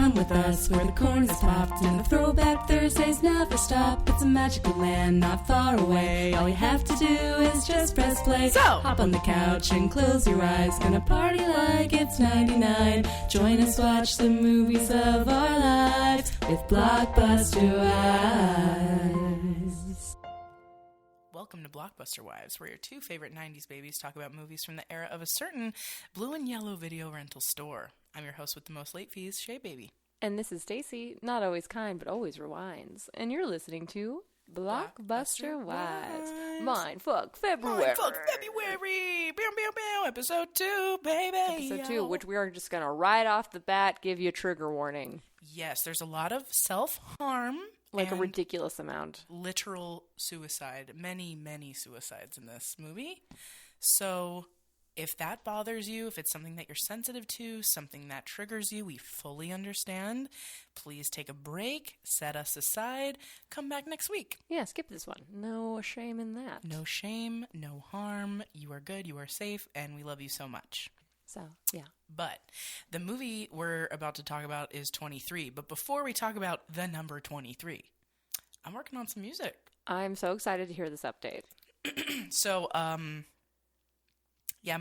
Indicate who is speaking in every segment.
Speaker 1: Come with us where the corn is popped and the throwback Thursdays never stop. It's a magical land not far away. All you have to do is just press play.
Speaker 2: So,
Speaker 1: hop on the couch and close your eyes. Gonna party like it's 99. Join us, watch the movies of our lives with Blockbuster Wives.
Speaker 2: Welcome to Blockbuster Wives, where your two favorite 90s babies talk about movies from the era of a certain blue and yellow video rental store. I'm your host with the most late fees, Shea Baby.
Speaker 3: And this is Stacy, not always kind, but always rewinds. And you're listening to Blockbuster Wives. Mindfuck February.
Speaker 2: Mindfuck February. Bow, bow, bow. Episode 2, baby.
Speaker 3: Episode 2, which we are just going to right off the bat give you a trigger warning.
Speaker 2: Yes, there's a lot of self-harm.
Speaker 3: Like a ridiculous amount.
Speaker 2: Literal suicide. Many, many suicides in this movie. So if that bothers you, if it's something that you're sensitive to, something that triggers you, we fully understand. Please take a break, set us aside, come back next week.
Speaker 3: Yeah, skip this one. No shame in that.
Speaker 2: No shame, no harm. You are good, you are safe, and we love you so much.
Speaker 3: So, yeah.
Speaker 2: But the movie we're about to talk about is 23. But before we talk about the number 23, I'm working on some music.
Speaker 3: I'm so excited to hear this update.
Speaker 2: So, yeah,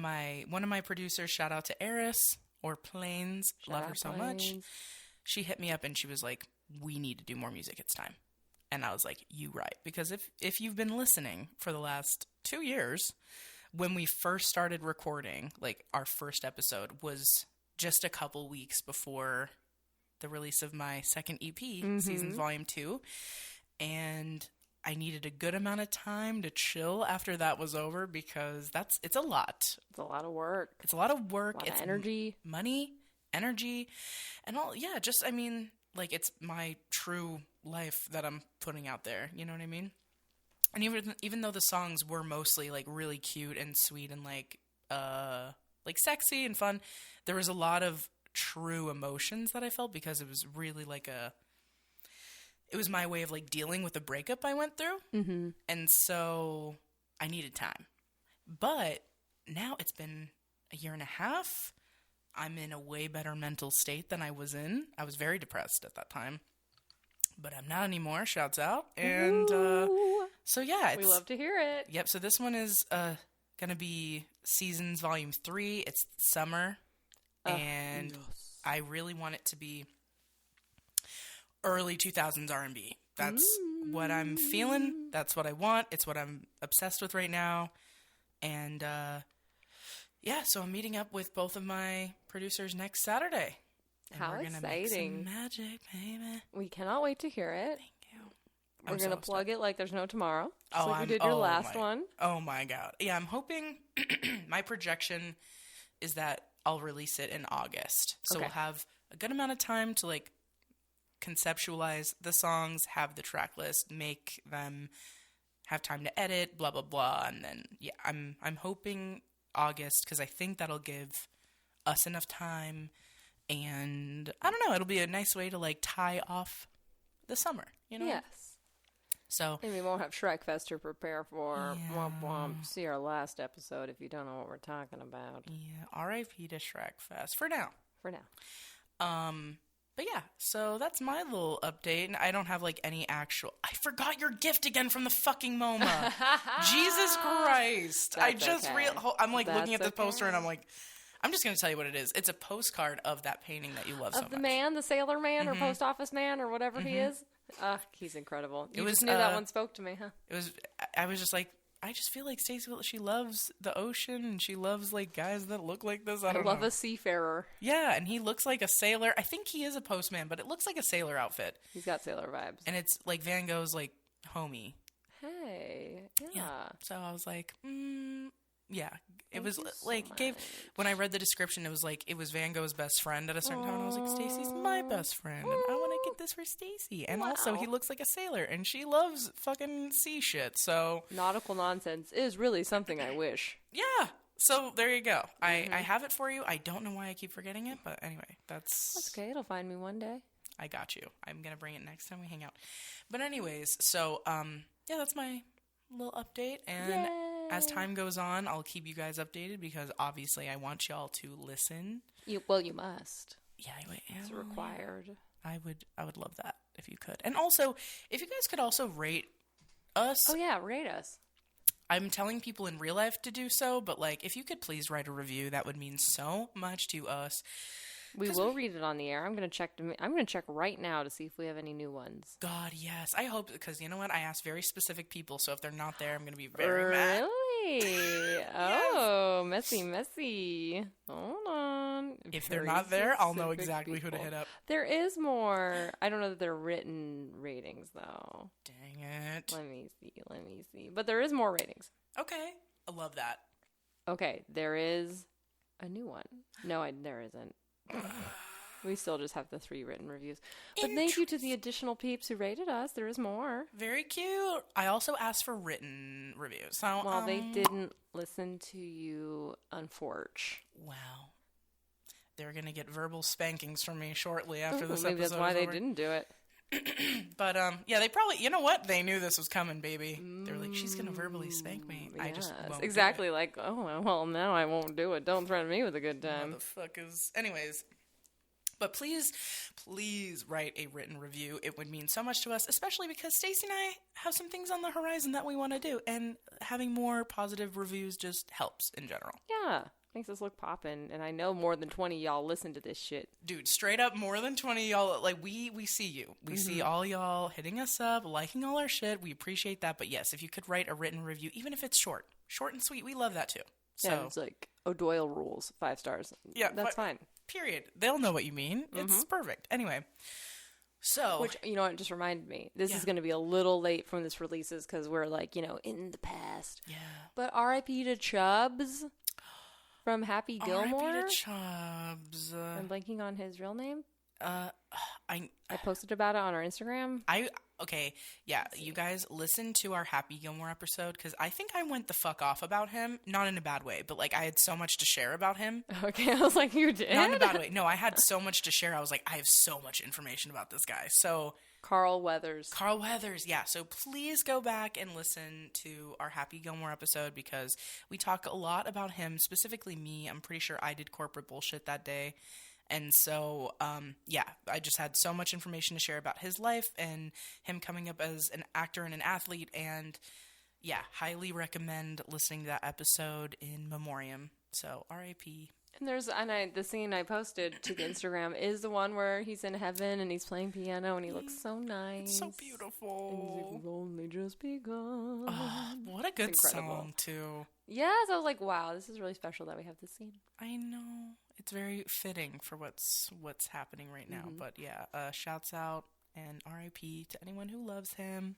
Speaker 2: one of my producers, shout out to Eris or Plains, love her so much. She hit me up and she was like, "We need to do more music. It's time." And I was like, "You right?" Because if you've been listening for the last 2 years, when we first started recording, like our first episode was just a couple weeks before the release of my second EP, Seasons Volume 2. And I needed a good amount of time to chill after that was over because it's a lot.
Speaker 3: It's a lot of work.
Speaker 2: It's a lot of work.
Speaker 3: A lot
Speaker 2: it's
Speaker 3: of energy.
Speaker 2: Money, energy, and all. Yeah, just, I mean, like it's my true life that I'm putting out there. You know what I mean? And even though the songs were mostly like really cute and sweet and like sexy and fun, there was a lot of true emotions that I felt because it was really like it was my way of like dealing with the breakup I went through. Mm-hmm. And so I needed time. But now it's been a year and a half. I'm in a way better mental state than I was in. I was very depressed at that time. But I'm not anymore. Shouts out. And so, yeah.
Speaker 3: We love to hear it.
Speaker 2: Yep. So this one is going to be Seasons Volume 3. It's summer. And yes. I really want it to be early 2000s R&B. That's what I'm feeling. That's what I want. It's what I'm obsessed with right now. And, yeah, so I'm meeting up with both of my producers next Saturday. And
Speaker 3: How
Speaker 2: we're gonna
Speaker 3: exciting.
Speaker 2: Make some magic, baby.
Speaker 3: We cannot wait to hear it.
Speaker 2: Thank you.
Speaker 3: We're going to plug it like there's no tomorrow. Just
Speaker 2: Oh,
Speaker 3: like we did your last one.
Speaker 2: Oh, my God. Yeah, I'm hoping my projection is that I'll release it in August. So we'll have a good amount of time to, like, conceptualize the songs, have the track list, make them, have time to edit, blah, blah, blah. And then, yeah, I'm hoping August because I think that'll give us enough time. And I don't know, it'll be a nice way to like tie off the summer, you know?
Speaker 3: Yes.
Speaker 2: So.
Speaker 3: And we won't have Shrek Fest to prepare for.
Speaker 2: Yeah.
Speaker 3: Womp womp. See our last episode if you don't know what we're talking about.
Speaker 2: Yeah. R.I.P. to Shrek Fest for now.
Speaker 3: For now.
Speaker 2: But yeah, so that's my little update. And I don't have like any actual. I forgot your gift again from the fucking MoMA. Jesus Christ.
Speaker 3: That's
Speaker 2: I just I'm like looking at the poster and I'm like, I'm just going to tell you what it is. It's a postcard of that painting that you love so much.
Speaker 3: Of the man, the sailor man, or post office man, or whatever he is. He's incredible. You just knew that one spoke to me, huh?
Speaker 2: I was just like, I just feel like Stacey, she loves the ocean, and she loves, like, guys that look like this. I love
Speaker 3: a seafarer.
Speaker 2: Yeah, and he looks like a sailor. I think he is a postman, but it looks like a sailor outfit.
Speaker 3: He's got sailor vibes.
Speaker 2: And it's, like, Van Gogh's, like, homie.
Speaker 3: Hey, yeah.
Speaker 2: So I was like, yeah. It was like when I read the description, it was like it was Van Gogh's best friend at a certain time, and I was like, Stacy's my best friend, and I want to get this for Stacy. And also, he looks like a sailor, and she loves fucking sea shit. So
Speaker 3: nautical nonsense is really something I wish.
Speaker 2: Yeah. So there you go. I have it for you. I don't know why I keep forgetting it, but anyway, that's
Speaker 3: okay. It'll find me one day.
Speaker 2: I got you. I'm gonna bring it next time we hang out. But anyways, so yeah, that's my little update, and.
Speaker 3: Yay.
Speaker 2: As time goes on, I'll keep you guys updated because obviously I want y'all to listen.
Speaker 3: You must.
Speaker 2: Yeah,
Speaker 3: It's required.
Speaker 2: I would love that if you could. And also, if you guys could also rate us.
Speaker 3: Oh, yeah, rate us.
Speaker 2: I'm telling people in real life to do so, but, like, if you could please write a review, that would mean so much to us.
Speaker 3: We will read it on the air. I'm going to check right now to see if we have any new ones.
Speaker 2: God, yes. I hope, because you know what? I asked very specific people, so if they're not there, I'm going to be very mad.
Speaker 3: Really? Oh, messy. Hold on.
Speaker 2: If they're not there, I'll know exactly who to hit up.
Speaker 3: There is more. I don't know that they're written ratings, though.
Speaker 2: Dang it.
Speaker 3: Let me see. But there is more ratings.
Speaker 2: Okay. I love that.
Speaker 3: Okay, there is a new one. No, there isn't. We still just have the 3 written reviews. But thank you to the additional peeps who rated us. There is more.
Speaker 2: Very cute. I also asked for written reviews. So,
Speaker 3: well, they didn't listen to you, unfortunately.
Speaker 2: Wow. They're going to get verbal spankings from me shortly after this
Speaker 3: maybe
Speaker 2: episode.
Speaker 3: That's why they didn't do it.
Speaker 2: But, yeah, they probably, you know what? They knew this was coming, baby. They were like, she's going to verbally spank me.
Speaker 3: Yes,
Speaker 2: I just won't
Speaker 3: exactly. Like, oh, well, now I won't do it. Don't threaten me with a good time.
Speaker 2: Motherfuckers. Anyways. But please write a written review. It would mean so much to us, especially because Stacy and I have some things on the horizon that we want to do. And having more positive reviews just helps in general.
Speaker 3: Yeah. Makes us look poppin'. And I know more than 20 y'all listen to this shit.
Speaker 2: Dude, straight up more than 20 y'all. Like, we see you. We see all y'all hitting us up, liking all our shit. We appreciate that. But yes, if you could write a written review, even if it's short and sweet, we love that too. So,
Speaker 3: yeah, it's like O'Doyle rules, 5 stars.
Speaker 2: Yeah.
Speaker 3: That's fine.
Speaker 2: Period. They'll know what you mean. It's perfect. Anyway, so.
Speaker 3: Which, you know what, it just reminded me. This is going to be a little late from this releases because we're like, in the past.
Speaker 2: Yeah.
Speaker 3: But R.I.P. to Chubbs from Happy Gilmore.
Speaker 2: R.I.P. to Chubbs.
Speaker 3: I'm blanking on his real name.
Speaker 2: I
Speaker 3: posted about it on our Instagram.
Speaker 2: Okay, yeah, you guys listen to our Happy Gilmore episode, because I think I went the fuck off about him, not in a bad way, but, like, I had so much to share about him.
Speaker 3: Okay, I was like, you did?
Speaker 2: Not in a bad way. No, I had so much to share. I was like, I have so much information about this guy. So
Speaker 3: Carl Weathers,
Speaker 2: yeah. So please go back and listen to our Happy Gilmore episode, because we talk a lot about him, specifically me. I'm pretty sure I did corporate bullshit that day. And so, yeah, I just had so much information to share about his life and him coming up as an actor and an athlete. And, yeah, highly recommend listening to that episode in memoriam. So, R.I.P.
Speaker 3: And the scene I posted to the Instagram is the one where he's in heaven and he's playing piano and he looks so nice.
Speaker 2: It's so beautiful.
Speaker 3: And he's like, we've only just begun.
Speaker 2: Oh, what a good song, too.
Speaker 3: Yes, I was like, wow, this is really special that we have this scene.
Speaker 2: I know. It's very fitting for what's happening right now. But yeah, shouts out and R.I.P. to anyone who loves him.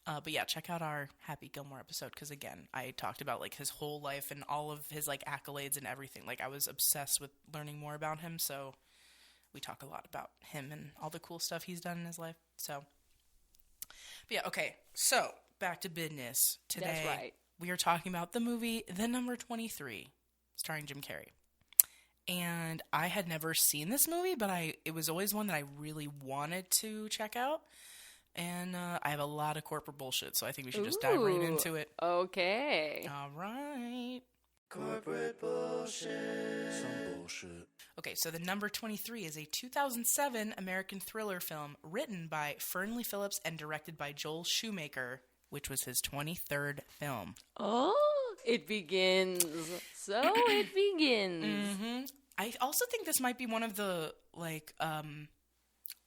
Speaker 2: But yeah, check out our Happy Gilmore episode, because again, I talked about, like, his whole life and all of his, like, accolades and everything. Like, I was obsessed with learning more about him, so we talk a lot about him and all the cool stuff he's done in his life. So, but yeah, okay. So back to business today.
Speaker 3: That's right.
Speaker 2: We are talking about the movie The Number 23, starring Jim Carrey. And I had never seen this movie, but it was always one that I really wanted to check out. And I have a lot of corporate bullshit, so I think we should just dive right into it.
Speaker 3: Okay.
Speaker 2: All right.
Speaker 4: Corporate bullshit. Some bullshit.
Speaker 2: Okay, so The Number 23 is a 2007 American thriller film written by Fernley Phillips and directed by Joel Schumacher, which was his 23rd film.
Speaker 3: Oh, it begins. So it begins.
Speaker 2: Mm-hmm. I also think this might be one of the, like,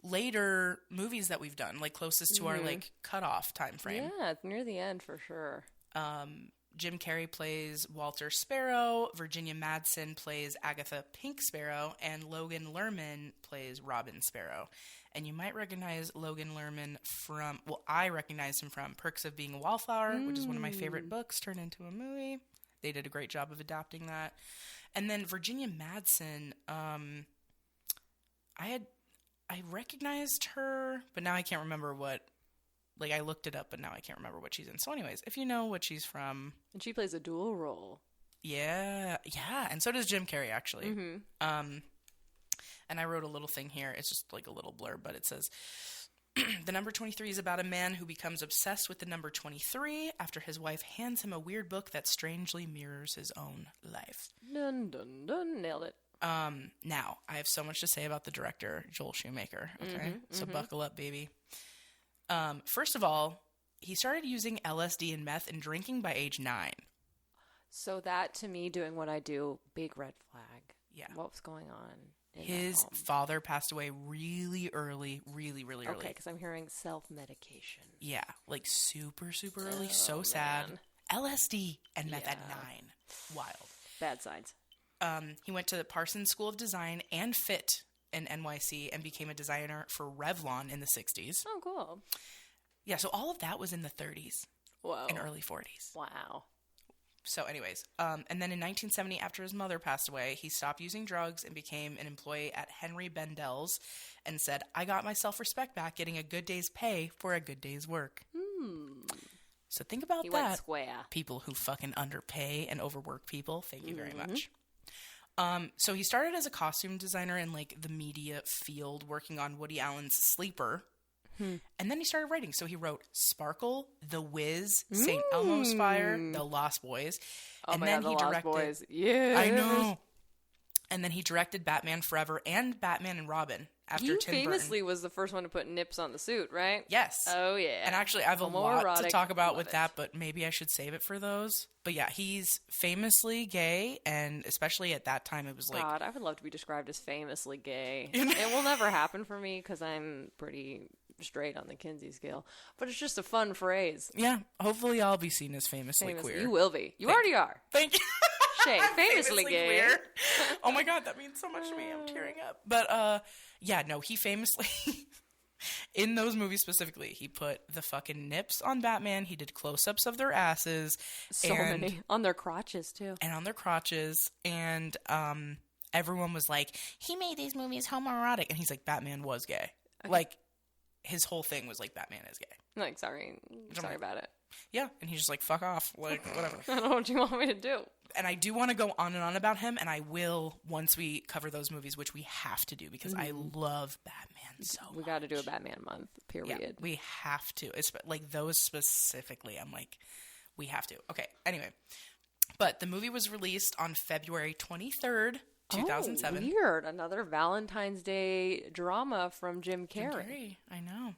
Speaker 2: later movies that we've done, like, closest to our, like, cutoff time frame.
Speaker 3: Yeah, it's near the end for sure.
Speaker 2: Jim Carrey plays Walter Sparrow, Virginia Madsen plays Agatha Pink Sparrow, and Logan Lerman plays Robin Sparrow. And you might recognize Logan Lerman from, well, I recognize him from Perks of Being a Wallflower, which is one of my favorite books turned into a movie. They did a great job of adapting that. And then Virginia Madsen, I recognized her, but now I can't remember what, like, I looked it up, but now I can't remember what she's in. So anyways, if you know what she's from.
Speaker 3: And she plays a dual role.
Speaker 2: Yeah, and so does Jim Carrey, actually.
Speaker 3: Mm-hmm.
Speaker 2: And I wrote a little thing here. It's just like a little blurb, but it says, The Number 23 is about a man who becomes obsessed with the number 23 after his wife hands him a weird book that strangely mirrors his own life.
Speaker 3: Dun, dun, dun. Nailed it.
Speaker 2: Now, I have so much to say about the director, Joel Schumacher. Okay, so buckle up, baby. First of all, he started using LSD and meth and drinking by age 9.
Speaker 3: So that, to me, doing what I do, big red flag.
Speaker 2: Yeah.
Speaker 3: What was going on in
Speaker 2: His
Speaker 3: that home?
Speaker 2: father passed away really early, really early.
Speaker 3: Okay, because I'm hearing self-medication.
Speaker 2: Yeah, like super, super early. So sad.
Speaker 3: man.
Speaker 2: LSD and meth at
Speaker 3: Yeah.
Speaker 2: 9. Wild.
Speaker 3: Bad signs.
Speaker 2: He went to the Parsons School of Design and Fit in NYC and became a designer for Revlon in the 60s.
Speaker 3: Oh, cool.
Speaker 2: Yeah, so all of that was in the 30s
Speaker 3: Whoa.
Speaker 2: and early 40s.
Speaker 3: Wow.
Speaker 2: So anyways, and then in 1970, after his mother passed away, he stopped using drugs and became an employee at Henry Bendel's and said, I got my self-respect back getting a good day's pay for a good day's work. So think about
Speaker 3: He
Speaker 2: that.
Speaker 3: went square.
Speaker 2: People who fucking underpay and overwork people. Thank you very much. So he started as a costume designer in like the media field, working on Woody Allen's Sleeper. And then he started writing. So he wrote Sparkle, The Wiz, St. Elmo's Fire, The Lost Boys.
Speaker 3: Oh
Speaker 2: and
Speaker 3: my
Speaker 2: then
Speaker 3: God,
Speaker 2: he
Speaker 3: The Lost
Speaker 2: directed,
Speaker 3: Boys. Yeah.
Speaker 2: I know. And then he directed Batman Forever and Batman and Robin after
Speaker 3: He
Speaker 2: Tim
Speaker 3: famously
Speaker 2: Burton.
Speaker 3: was the first one to put nips on the suit, right?
Speaker 2: Yes.
Speaker 3: Oh, yeah.
Speaker 2: And actually, I have a lot to
Speaker 3: Homoerotic.
Speaker 2: talk about
Speaker 3: Love
Speaker 2: with
Speaker 3: it.
Speaker 2: that, but maybe I should save it for those. But yeah, he's famously gay, and especially at that time, it was like,
Speaker 3: God, I would love to be described as famously gay. It will never happen for me because I'm pretty straight on the Kinsey scale. But it's just a fun phrase.
Speaker 2: yeah, hopefully I'll be seen as famously
Speaker 3: Famous.
Speaker 2: queer.
Speaker 3: You will be. You already are.
Speaker 2: Thank you.
Speaker 3: Shay, famously gay.
Speaker 2: queer. Oh my God, that means so much to me. I'm tearing up. But yeah, no, he famously, in those movies specifically, he put the fucking nips on Batman. He did close-ups of their asses.
Speaker 3: So
Speaker 2: and,
Speaker 3: many. On their crotches, too.
Speaker 2: And on their crotches. And everyone was like, he made these movies homoerotic. And he's like, Batman was gay.
Speaker 3: Okay.
Speaker 2: Like, his whole thing was like, Batman is gay.
Speaker 3: Like, sorry about it.
Speaker 2: Yeah, and he's just like, fuck off. Like, whatever.
Speaker 3: I don't know what you want me to do.
Speaker 2: And I do want to go on and on about him, and I will once we cover those movies, which we have to do because I love Batman so much.
Speaker 3: We got to do a Batman month, period.
Speaker 2: Yeah, we have to. Like, those specifically, I'm like, we have to. Okay, anyway. But the movie was released on February 23rd, 2007.
Speaker 3: Oh, weird. Another Valentine's Day drama from Jim Carrey.
Speaker 2: Carrey, I know.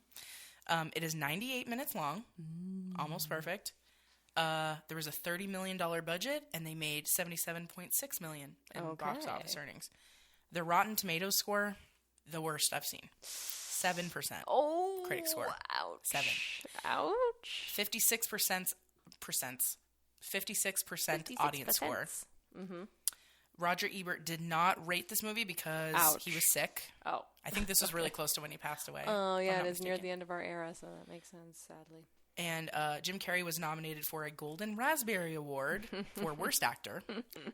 Speaker 2: It is 98 minutes long, almost perfect. There was a $30 million budget, and they made $77.6 million in box office earnings. The Rotten Tomatoes score, the worst I've seen. 7%.
Speaker 3: Oh,
Speaker 2: critic score.
Speaker 3: Ouch.
Speaker 2: 7.
Speaker 3: Ouch.
Speaker 2: 56% audience score.
Speaker 3: Mm-hmm.
Speaker 2: Roger Ebert did not rate this movie because he was sick.
Speaker 3: Oh.
Speaker 2: I think this was really close to when he passed away.
Speaker 3: Oh,
Speaker 2: if
Speaker 3: yeah,
Speaker 2: I'm
Speaker 3: it
Speaker 2: not
Speaker 3: is near
Speaker 2: mistaken.
Speaker 3: the end of our era, so that makes sense, sadly.
Speaker 2: And Jim Carrey was nominated for a Golden Raspberry Award for Worst Actor,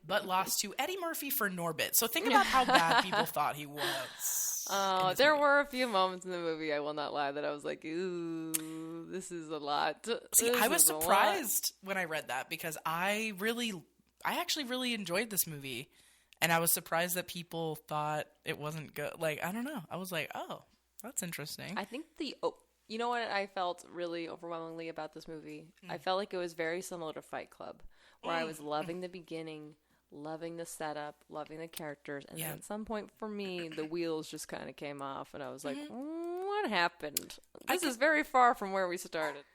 Speaker 2: but lost to Eddie Murphy for Norbit. So think about how bad people thought he was.
Speaker 3: Oh, there were a few moments in the movie, I will not lie, that I was like, ooh, this is a lot.
Speaker 2: See,
Speaker 3: This
Speaker 2: I was
Speaker 3: is a lot.
Speaker 2: surprised when I read that because I actually really enjoyed this movie. And I was surprised that people thought it wasn't good. Like, I don't know. I was like, oh, that's interesting.
Speaker 3: I think you know what I felt really overwhelmingly about this movie? I felt like it was very similar to Fight Club, where I was loving the beginning, loving the setup, loving the characters, and then at some point for me, the wheels just kind of came off, and I was like, what happened? This is very far from where we started.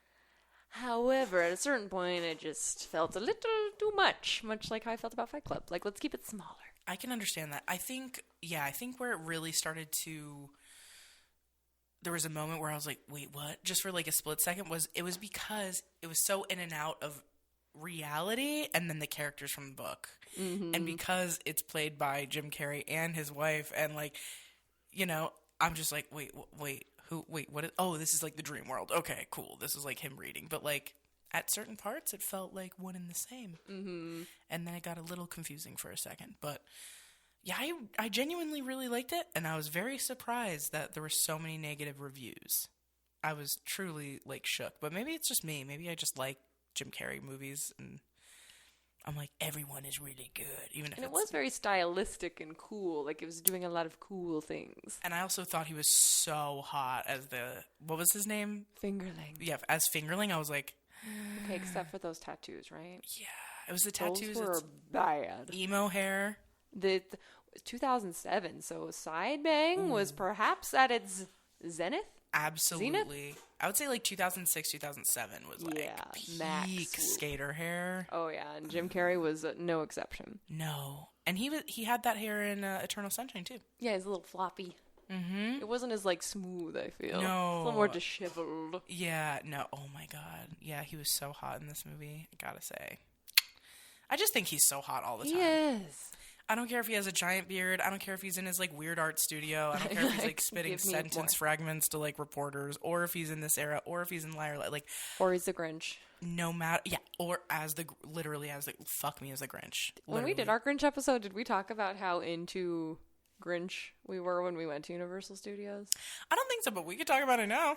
Speaker 3: However, at a certain point, it just felt a little too much like how I felt about Fight Club. Like, let's keep it smaller.
Speaker 2: I can understand that. I think where it really started to, there was a moment where I was like, wait, what? Just for like a split second it was because it was so in and out of reality and then the characters from the book. Mm-hmm. And because it's played by Jim Carrey and his wife and like, you know, I'm just like, wait, what is, oh, this is like the dream world. Okay, cool. This is like him reading. But like at certain parts, it felt like one and the same. Mm-hmm. And then it got a little confusing for a second. But yeah, I genuinely really liked it. And I was very surprised that there were so many negative reviews. I was truly like shook. But maybe it's just me. Maybe I just like Jim Carrey movies and I'm like, everyone is really good, even if
Speaker 3: it was very stylistic and cool. Like, it was doing a lot of cool things.
Speaker 2: And I also thought he was so hot as what was his name?
Speaker 3: Fingerling.
Speaker 2: Yeah, as Fingerling, I was like...
Speaker 3: Okay, except for those tattoos, right?
Speaker 2: Yeah, it was the tattoos.
Speaker 3: Those were bad.
Speaker 2: Emo hair.
Speaker 3: 2007, so Side Bang was perhaps at its zenith.
Speaker 2: Absolutely. I would say like 2006, 2007 was like peak skater hair.
Speaker 3: Oh yeah, and Jim Carrey was no exception.
Speaker 2: No. And he had that hair in Eternal Sunshine too.
Speaker 3: Yeah, he's a little floppy. Mm-hmm. It wasn't as like smooth, I feel.
Speaker 2: No.
Speaker 3: A little more disheveled.
Speaker 2: Yeah, no. Oh my god. Yeah, he was so hot in this movie, I gotta say. I just think he's so hot all the time.
Speaker 3: Yes.
Speaker 2: I don't care if he has a giant beard. I don't care if he's in his like weird art studio. I don't care if he's like spitting sentence fragments to like reporters, or if he's in this era, or if he's in Liar, like,
Speaker 3: or he's the Grinch.
Speaker 2: No matter, yeah, or literally as the fuck me as the Grinch. Literally.
Speaker 3: When we did our Grinch episode, did we talk about how into Grinch we were when we went to Universal Studios?
Speaker 2: I don't think so, but we could talk about it now.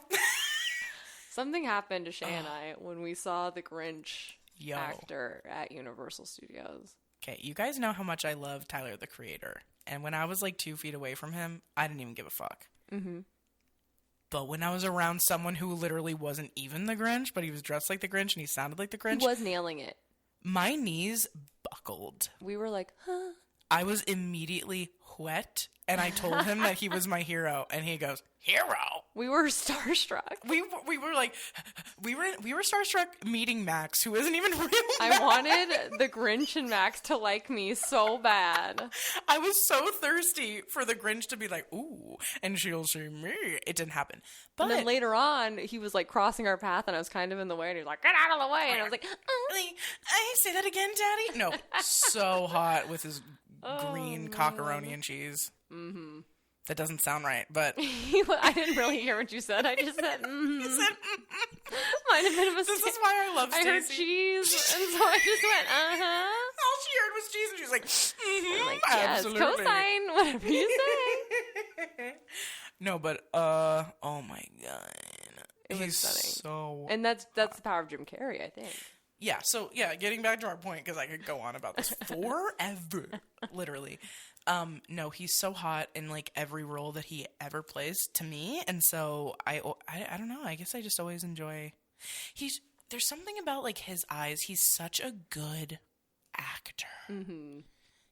Speaker 3: Something happened to Shea and I when we saw the Grinch actor at Universal Studios.
Speaker 2: Okay, you guys know how much I love Tyler, the Creator. And when I was like 2 feet away from him, I didn't even give a fuck. Mm-hmm. But when I was around someone who literally wasn't even the Grinch, but he was dressed like the Grinch and he sounded like the Grinch.
Speaker 3: He was nailing it.
Speaker 2: My knees buckled.
Speaker 3: We were like, huh?
Speaker 2: I was immediately wet, and I told him that he was my hero, and he goes, hero?
Speaker 3: We were starstruck.
Speaker 2: We were like, we were starstruck meeting Max, who isn't even real.
Speaker 3: I wanted the Grinch and Max to like me so bad.
Speaker 2: I was so thirsty for the Grinch to be like, ooh, and she'll see me. It didn't happen. But
Speaker 3: and then later on, he was like crossing our path, and I was kind of in the way, and he was like, get out of the way. And I was like,
Speaker 2: I say that again, Daddy? No, so hot with his green cockeroni and cheese. Mm-hmm. That doesn't sound right, but...
Speaker 3: I didn't really hear what you said. I just said,
Speaker 2: You said, mm-hmm.
Speaker 3: Might have been a mistake.
Speaker 2: This is why I love Stacy.
Speaker 3: I heard cheese, and so I just went, uh-huh.
Speaker 2: All she heard was cheese, and she was like, mm-hmm,
Speaker 3: like, yes,
Speaker 2: absolutely.
Speaker 3: cosign, whatever you say.
Speaker 2: No, but, oh my god.
Speaker 3: It was stunning.
Speaker 2: So...
Speaker 3: And that's the power of Jim Carrey, I think.
Speaker 2: Yeah, so, getting back to our point, because I could go on about this forever, literally. No, he's so hot in, like, every role that he ever plays to me, and so I don't know, I guess I just always enjoy... There's something about, like, his eyes. He's such a good actor. Mm-hmm.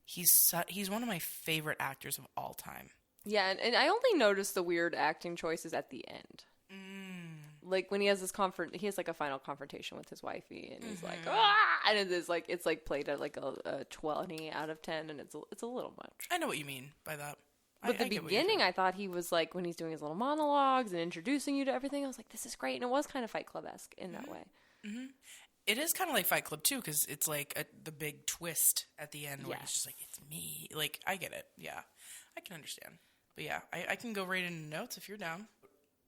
Speaker 2: He's one of my favorite actors of all time.
Speaker 3: Yeah, and I only noticed the weird acting choices at the end. Like when he has he has like a final confrontation with his wifey, and he's like, ah! And it's like played at like a 20 out of 10, and it's a little much.
Speaker 2: I know what you mean by that.
Speaker 3: But the beginning, I thought he was like, when he's doing his little monologues and introducing you to everything, I was like, this is great, and it was kind of Fight Club-esque in that way. Mm-hmm.
Speaker 2: It is kind of like Fight Club too, because it's like the big twist at the end where it's just like, it's me. Like, I get it. Yeah, I can understand. But yeah, I can go right into notes if you're down.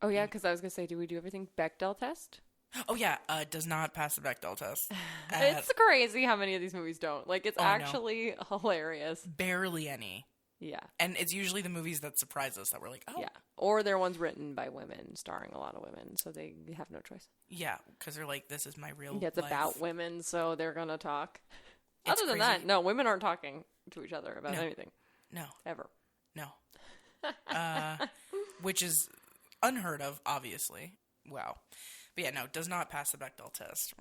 Speaker 3: Oh, yeah, because I was going to say, do we do everything Bechdel test?
Speaker 2: Oh, yeah, does not pass the Bechdel test.
Speaker 3: It's crazy how many of these movies don't. Like, it's actually hilarious.
Speaker 2: Barely any.
Speaker 3: Yeah.
Speaker 2: And it's usually the movies that surprise us that we're like, oh.
Speaker 3: Yeah. Or they're ones written by women, starring a lot of women, so they have no choice.
Speaker 2: Yeah, because they're like, this is my real life.
Speaker 3: Yeah, it's about women, so they're going to talk.
Speaker 2: It's
Speaker 3: Other than that, no, women aren't talking to each other about anything.
Speaker 2: No.
Speaker 3: Ever.
Speaker 2: No. Which is... unheard of, obviously. Wow. But yeah, no, does not pass the Bechdel test.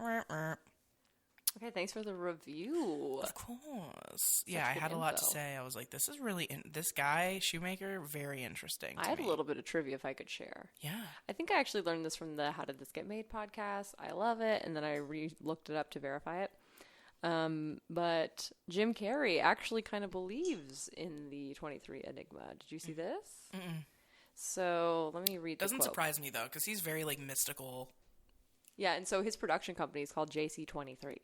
Speaker 3: Okay, thanks for the review.
Speaker 2: Of course. Yeah, I had a lot to say. I was like, this is really... this guy, Shoemaker, very interesting to
Speaker 3: I had
Speaker 2: me.
Speaker 3: a little bit of trivia if I could share.
Speaker 2: Yeah.
Speaker 3: I think I actually learned this from the How Did This Get Made podcast. I love it, and then I looked it up to verify it. But Jim Carrey actually kind of believes in the 23 Enigma. Did you see this? Mm-mm. So let me read the
Speaker 2: Doesn't
Speaker 3: quote.
Speaker 2: surprise me, though, because he's very, like, mystical.
Speaker 3: Yeah, and so his production company is called JC23.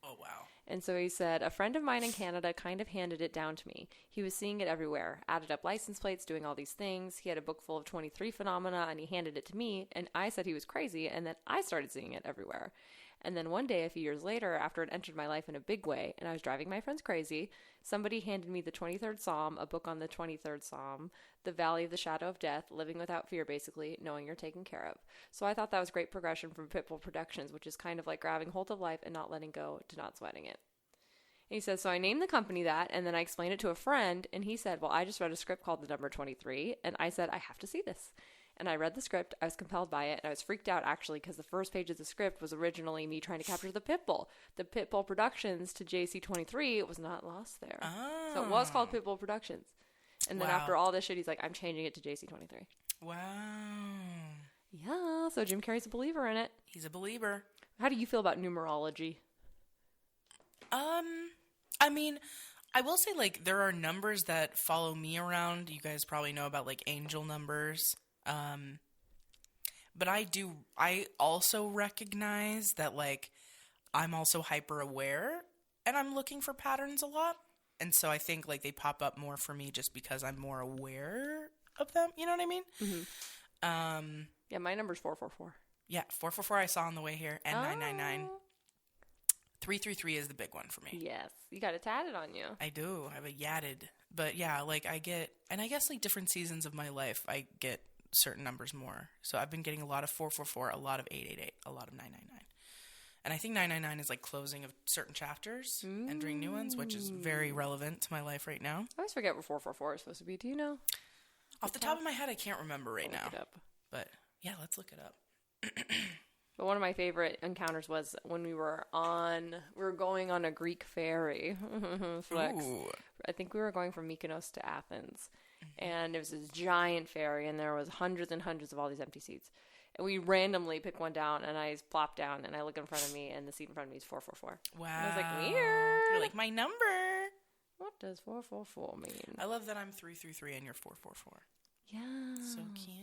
Speaker 2: Oh, wow.
Speaker 3: And so he said, a friend of mine in Canada kind of handed it down to me. He was seeing it everywhere, added up license plates, doing all these things. He had a book full of 23 phenomena, and he handed it to me, and I said he was crazy, and then I started seeing it everywhere. And then one day, a few years later, after it entered my life in a big way, and I was driving my friends crazy, somebody handed me the 23rd Psalm, a book on the 23rd Psalm, the Valley of the Shadow of Death, living without fear, basically, knowing you're taken care of. So I thought that was great progression from Pitbull Productions, which is kind of like grabbing hold of life and not letting go to not sweating it. And he says, so I named the company that, and then I explained it to a friend, and he said, well, I just read a script called The Number 23, and I said, I have to see this. And I read the script. I was compelled by it. And I was freaked out, actually, because the first page of the script was originally me trying to capture the Pitbull. The Pitbull Productions to JC23 was not lost there.
Speaker 2: Oh.
Speaker 3: So it was called Pitbull Productions. And then
Speaker 2: Wow.
Speaker 3: after all this shit, he's like, I'm changing it to JC23.
Speaker 2: Wow.
Speaker 3: Yeah, so Jim Carrey's a believer in it.
Speaker 2: He's a believer.
Speaker 3: How do you feel about numerology?
Speaker 2: I mean, I will say, like, there are numbers that follow me around. You guys probably know about, like, angel numbers. But I also recognize that, like, I'm also hyper aware and I'm looking for patterns a lot. And so I think, like, they pop up more for me just because I'm more aware of them. You know what I mean?
Speaker 3: Mm-hmm. Yeah, my number's 444.
Speaker 2: Yeah, 444 I saw on the way here, and 999. 333 is the big one for me.
Speaker 3: Yes. You got it tatted on you.
Speaker 2: I do. I have a yatted. But yeah, like I get, and I guess like different seasons of my life, I get certain numbers more. So I've been getting a lot of 444, a lot of 888, a lot of 999. And I think 999 is like closing of certain chapters, entering new ones, which is very relevant to my life right now.
Speaker 3: I always forget what 444 is supposed to be. Do you know?
Speaker 2: Off the top of my head, I can't remember right now.
Speaker 3: Look it up.
Speaker 2: But yeah, let's look it up.
Speaker 3: But one of my favorite encounters was when we were going on a Greek ferry. Flex.
Speaker 2: Ooh.
Speaker 3: I think we were going from Mykonos to Athens. And it was this giant ferry, and there was hundreds and hundreds of all these empty seats. And we randomly picked one down, and I plopped down, and I look in front of me, and the seat in front of me is 444.
Speaker 2: Wow.
Speaker 3: And I was like, weird.
Speaker 2: You're like, my number.
Speaker 3: What does 444 mean?
Speaker 2: I love that I'm 333 and you're 444.
Speaker 3: Yeah.
Speaker 2: So cute.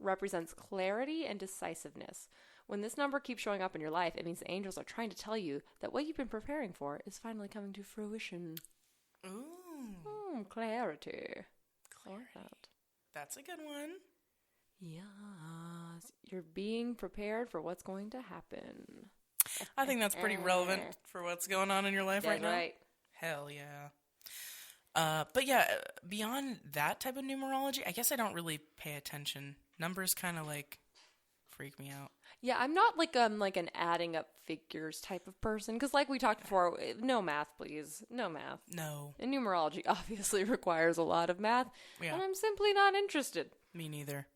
Speaker 3: Represents clarity and decisiveness. When this number keeps showing up in your life, it means the angels are trying to tell you that what you've been preparing for is finally coming to fruition.
Speaker 2: Ooh.
Speaker 3: Clarity.
Speaker 2: Clarity. That's a good one.
Speaker 3: Yes. You're being prepared for what's going to happen.
Speaker 2: I think that's pretty relevant for what's going on in your life right now.
Speaker 3: Right.
Speaker 2: Hell yeah. But yeah, beyond that type of numerology, I guess I don't really pay attention. Numbers kind of like freak me out.
Speaker 3: Yeah, I'm not like an adding up figures type of person. Because like we talked before, no math, please. No math.
Speaker 2: No.
Speaker 3: And numerology obviously requires a lot of math.
Speaker 2: Yeah.
Speaker 3: And I'm simply not interested.
Speaker 2: Me neither.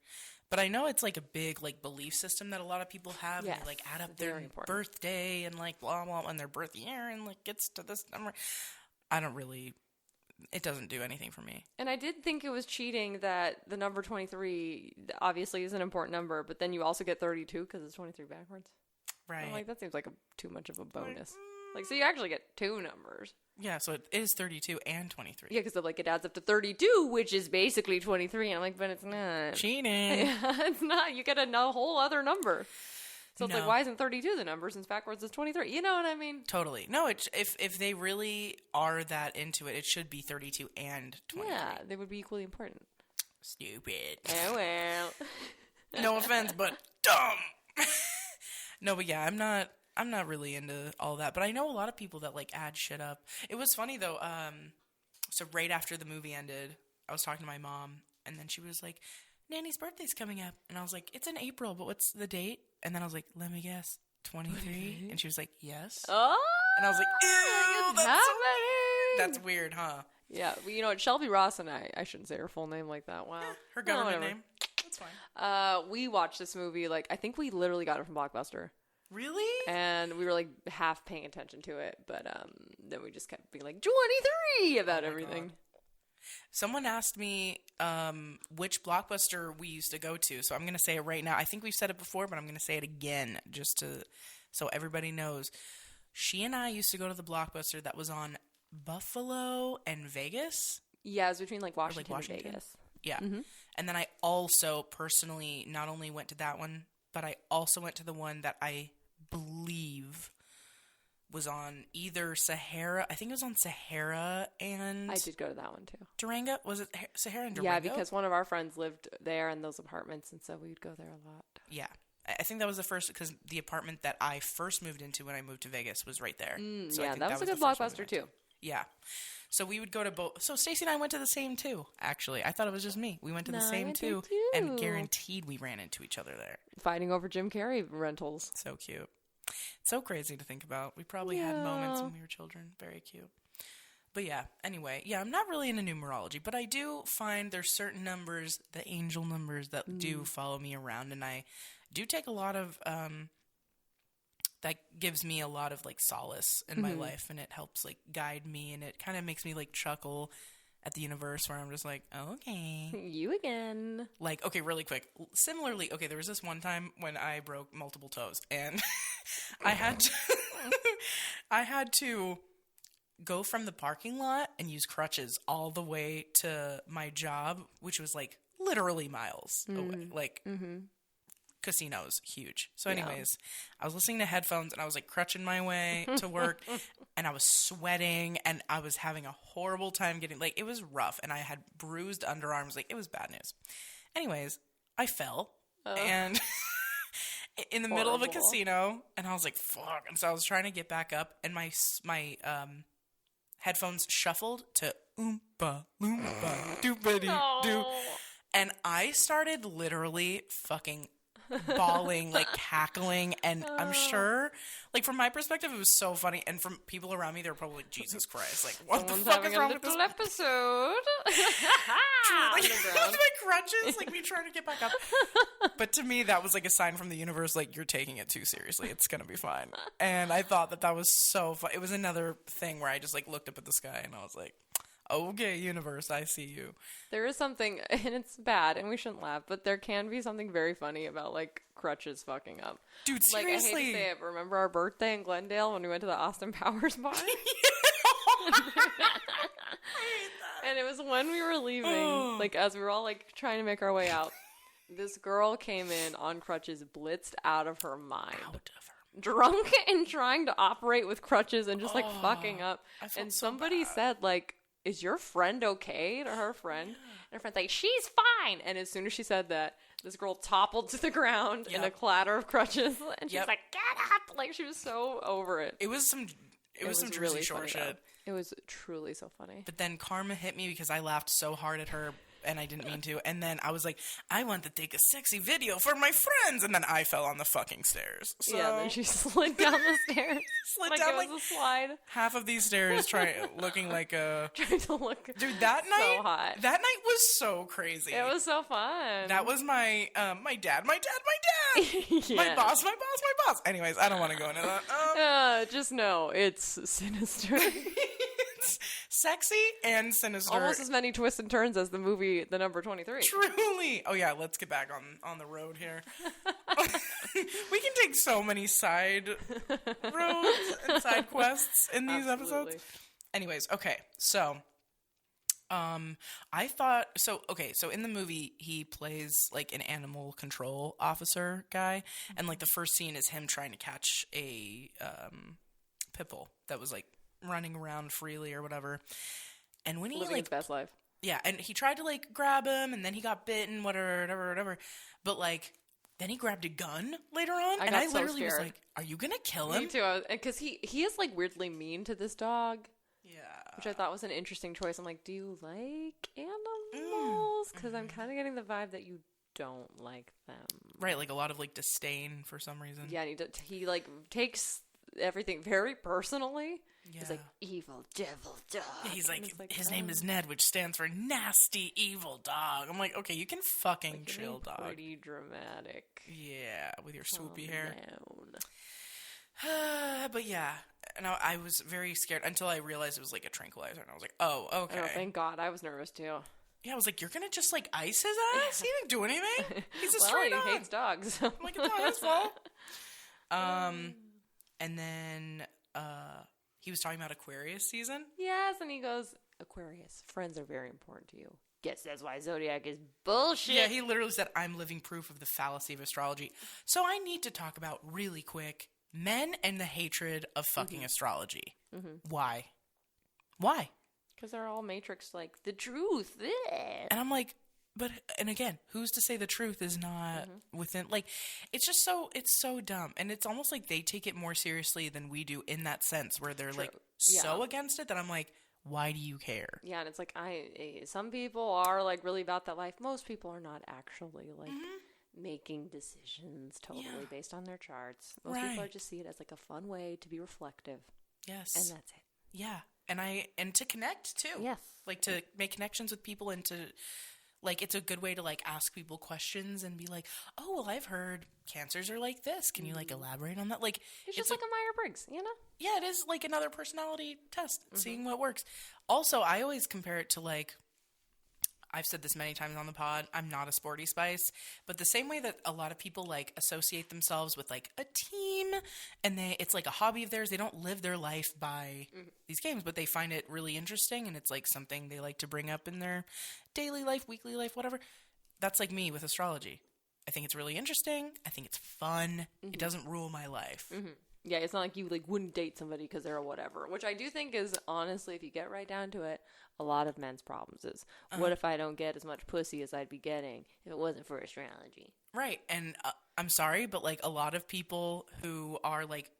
Speaker 2: But I know it's like a big like belief system that a lot of people have.
Speaker 3: Yes,
Speaker 2: and they like add up
Speaker 3: very
Speaker 2: their
Speaker 3: important.
Speaker 2: birthday and like blah blah and their birth year and like gets to this number. I don't really. It doesn't do anything for me.
Speaker 3: And I did think it was cheating that the number 23 obviously is an important number, but then you also get 32 because it's 23 backwards.
Speaker 2: Right.
Speaker 3: I'm like, that seems like too much of a bonus. Like, so you actually get two numbers.
Speaker 2: Yeah, so it is 32 and 23.
Speaker 3: Yeah, because like it adds up to 32, which is basically 23. And I'm like, but it's not.
Speaker 2: Cheating.
Speaker 3: Yeah, it's not. You get a whole other number. So it's
Speaker 2: No.
Speaker 3: like, why isn't 32 the number since backwards is 23? You know what I mean?
Speaker 2: Totally. No, if they really are that into it, it should be 32 and 23.
Speaker 3: Yeah, they would be equally important.
Speaker 2: Stupid.
Speaker 3: Oh, well.
Speaker 2: No offense, but dumb. No, but yeah, I'm not really into all that. But I know a lot of people that like add shit up. It was funny though. So right after the movie ended, I was talking to my mom, and then she was like, Nanny's birthday's coming up. And I was like, it's in April, but what's the date? And then I was like, let me guess, 23? And she was like, yes.
Speaker 3: Oh!
Speaker 2: And I was like, ew,
Speaker 3: It's
Speaker 2: that's,
Speaker 3: happening!
Speaker 2: that's weird, huh?
Speaker 3: Yeah, well, you know what? Shelby Ross and I shouldn't say her full name like that. Wow.
Speaker 2: Her government
Speaker 3: whatever.
Speaker 2: name. That's fine.
Speaker 3: We watched this movie, like, I think we literally got it from Blockbuster.
Speaker 2: Really?
Speaker 3: And we were, like, half paying attention to it. But then we just kept being like, 23 about everything.
Speaker 2: God. Someone asked me which Blockbuster we used to go to, so I'm going to say it right now. I think we've said it before, but I'm going to say it again just so everybody knows. She and I used to go to the Blockbuster that was on Buffalo and Vegas.
Speaker 3: Yeah, it was between, like, Washington,
Speaker 2: Washington?
Speaker 3: and Vegas.
Speaker 2: Yeah.
Speaker 3: Mm-hmm.
Speaker 2: And then I also personally not only went to that one, but I also went to the one that I believe was on either Sahara. I think it was on Sahara and...
Speaker 3: I did go to that one, too.
Speaker 2: Durango? Was it Sahara and Durango?
Speaker 3: Yeah, because one of our friends lived there in those apartments, and so we'd go there a lot.
Speaker 2: Yeah. I think that was the first, because the apartment that I first moved into when I moved to Vegas was right there. So I
Speaker 3: Yeah,
Speaker 2: think
Speaker 3: that was a good
Speaker 2: the first one we
Speaker 3: Blockbuster,
Speaker 2: went to.
Speaker 3: too.
Speaker 2: Yeah. So we would go to both. So Stacy and I went to the same two, actually. I thought it was just me. We went to the
Speaker 3: No,
Speaker 2: same
Speaker 3: I
Speaker 2: two,
Speaker 3: did too.
Speaker 2: and guaranteed we ran into each other there.
Speaker 3: Fighting over Jim Carrey rentals.
Speaker 2: So cute. So crazy to think about. We probably had moments when we were children. Very cute. But yeah, anyway, yeah, I'm not really into numerology, but I do find there's certain numbers, the angel numbers, that do follow me around, and I do take a lot of, that gives me a lot of, like, solace in my life, and it helps, like, guide me, and it kind of makes me, like, chuckle at the universe, where I'm just like, okay.
Speaker 3: You again.
Speaker 2: Like, okay, really quick. Similarly, okay, there was this one time when I broke multiple toes, and I had to go from the parking lot and use crutches all the way to my job, which was, like, literally miles away. Like, casinos, huge. So anyways, I was listening to headphones, and I was, like, crutching my way to work, and I was sweating, and I was having a horrible time getting, like, it was rough, and I had bruised underarms. Like, it was bad news. Anyways, I fell, and in the middle of a casino, and I was like, fuck. And so I was trying to get back up, and my headphones shuffled to Oompa Loompa Doobity Doo. And I started literally fucking bawling, like cackling, and I'm sure, like, from my perspective, it was so funny, and from people around me, they were probably like, Jesus Christ, like, what
Speaker 3: Someone's
Speaker 2: the fuck is
Speaker 3: having
Speaker 2: wrong
Speaker 3: a
Speaker 2: with this?
Speaker 3: little episode.
Speaker 2: Like, with my crutches, like, me trying to get back up. But to me, that was like a sign from the universe, like, you're taking it too seriously. It's gonna be fine. And I thought that was so fun. It was another thing where I just, like, looked up at the sky, and I was like, okay, universe, I see you.
Speaker 3: There is something, and it's bad, and we shouldn't laugh, but there can be something very funny about, like, crutches fucking up.
Speaker 2: Dude,
Speaker 3: Like,
Speaker 2: seriously.
Speaker 3: I hate to say it, but remember our birthday in Glendale when we went to the Austin Powers bar? And it was when we were leaving, like, as we were all, like, trying to make our way out, this girl came in on crutches, blitzed out of her mind. Drunk and trying to operate with crutches and just, like, fucking up. And somebody said, like, is your friend okay? To her friend. And her friend's like, she's fine. And as soon as she said that, this girl toppled to the ground in a clatter of crutches. And she's like, get up! Like, she was so over it.
Speaker 2: It was some Jersey
Speaker 3: really
Speaker 2: Shore
Speaker 3: funny,
Speaker 2: shit.
Speaker 3: though. It was truly so funny.
Speaker 2: But then karma hit me because I laughed so hard at her, and I didn't mean to. And then I was like, I want to take a sexy video for my friends. And then I fell on the fucking stairs. So
Speaker 3: Yeah, then she slid down the stairs.
Speaker 2: slid
Speaker 3: like
Speaker 2: down
Speaker 3: it
Speaker 2: like
Speaker 3: was a slide.
Speaker 2: half of these stairs, looking like a...
Speaker 3: Trying to look
Speaker 2: Dude, that night...
Speaker 3: so hot.
Speaker 2: That night was so crazy.
Speaker 3: It was so fun.
Speaker 2: That was my dad.
Speaker 3: Yes.
Speaker 2: My boss. Anyways, I don't want to go into that.
Speaker 3: Just know it's sinister.
Speaker 2: It's sexy and sinister.
Speaker 3: Almost as many twists and turns as the movie The Number 23.
Speaker 2: Truly. Oh yeah, let's get back on the road here. We can take so many side roads and side quests in these episodes. Anyways, okay. So I thought so in the movie he plays like an animal control officer guy, and like the first scene is him trying to catch a pit bull that was like running around freely or whatever. And when he
Speaker 3: living his best life.
Speaker 2: Yeah, and he tried to like grab him, and then he got bitten, whatever. But like then he grabbed a gun later on, and I literally was like, "Are you gonna kill him?"
Speaker 3: Me too, because he is like weirdly mean to this dog.
Speaker 2: Yeah,
Speaker 3: which I thought was an interesting choice. I'm like, do you like animals? Because I'm kind of getting the vibe that you don't like them.
Speaker 2: Right, like a lot of like disdain for some reason.
Speaker 3: Yeah, and he like takes everything very personally.
Speaker 2: Yeah.
Speaker 3: He's like, evil devil dog.
Speaker 2: He's like his name is Ned, which stands for nasty evil dog. I'm like, okay, you can fucking chill, dog.
Speaker 3: Pretty dramatic.
Speaker 2: Yeah, with your swoopy
Speaker 3: Calm
Speaker 2: hair.
Speaker 3: down.
Speaker 2: But yeah, and I was very scared until I realized it was like a tranquilizer, and I was like, oh, okay.
Speaker 3: Oh, thank God. I was nervous too.
Speaker 2: Yeah, I was like, you're gonna just like ice his ass? He didn't do anything. He's a
Speaker 3: well,
Speaker 2: stray
Speaker 3: he
Speaker 2: dog.
Speaker 3: hates dogs.
Speaker 2: I'm like, it's not his fault. And then he was talking about Aquarius season.
Speaker 3: Yes, and he goes, Aquarius, friends are very important to you. Guess that's why Zodiac is bullshit.
Speaker 2: Yeah, he literally said, I'm living proof of the fallacy of astrology. So I need to talk about really quick men and the hatred of fucking astrology. Mm-hmm. Why?
Speaker 3: Because they're all matrix like the truth. Bleh.
Speaker 2: And I'm like, and again, who's to say the truth is not within, like, it's so dumb. And it's almost like they take it more seriously than we do in that sense where they're like so against it that I'm like, why do you care?
Speaker 3: Yeah, and it's like, some people are like really about that life. Most people are not actually like making decisions totally based on their charts. Most people are just see it as like a fun way to be reflective.
Speaker 2: Yes.
Speaker 3: And that's it.
Speaker 2: Yeah. and to connect too.
Speaker 3: Yes.
Speaker 2: Like to make connections with people and to like it's a good way to like ask people questions and be like, oh well, I've heard cancers are like this. Can you like elaborate on that? Like
Speaker 3: It's just like a Myers-Briggs, you know?
Speaker 2: yeah, it is like another personality test, seeing what works. Also, I always compare it to like I've said this many times on the pod, I'm not a sporty spice, but the same way that a lot of people like associate themselves with like a team and it's like a hobby of theirs. They don't live their life by these games, but they find it really interesting and it's like something they like to bring up in their daily life, weekly life, whatever. That's like me with astrology. I think it's really interesting. I think it's fun. It doesn't rule my life.
Speaker 3: Yeah, it's not like you like wouldn't date somebody because they're a whatever, which I do think is honestly, if you get right down to it, a lot of men's problems is what if I don't get as much pussy as I'd be getting if it wasn't for astrology?
Speaker 2: Right. And I'm sorry, but like a lot of people who are like,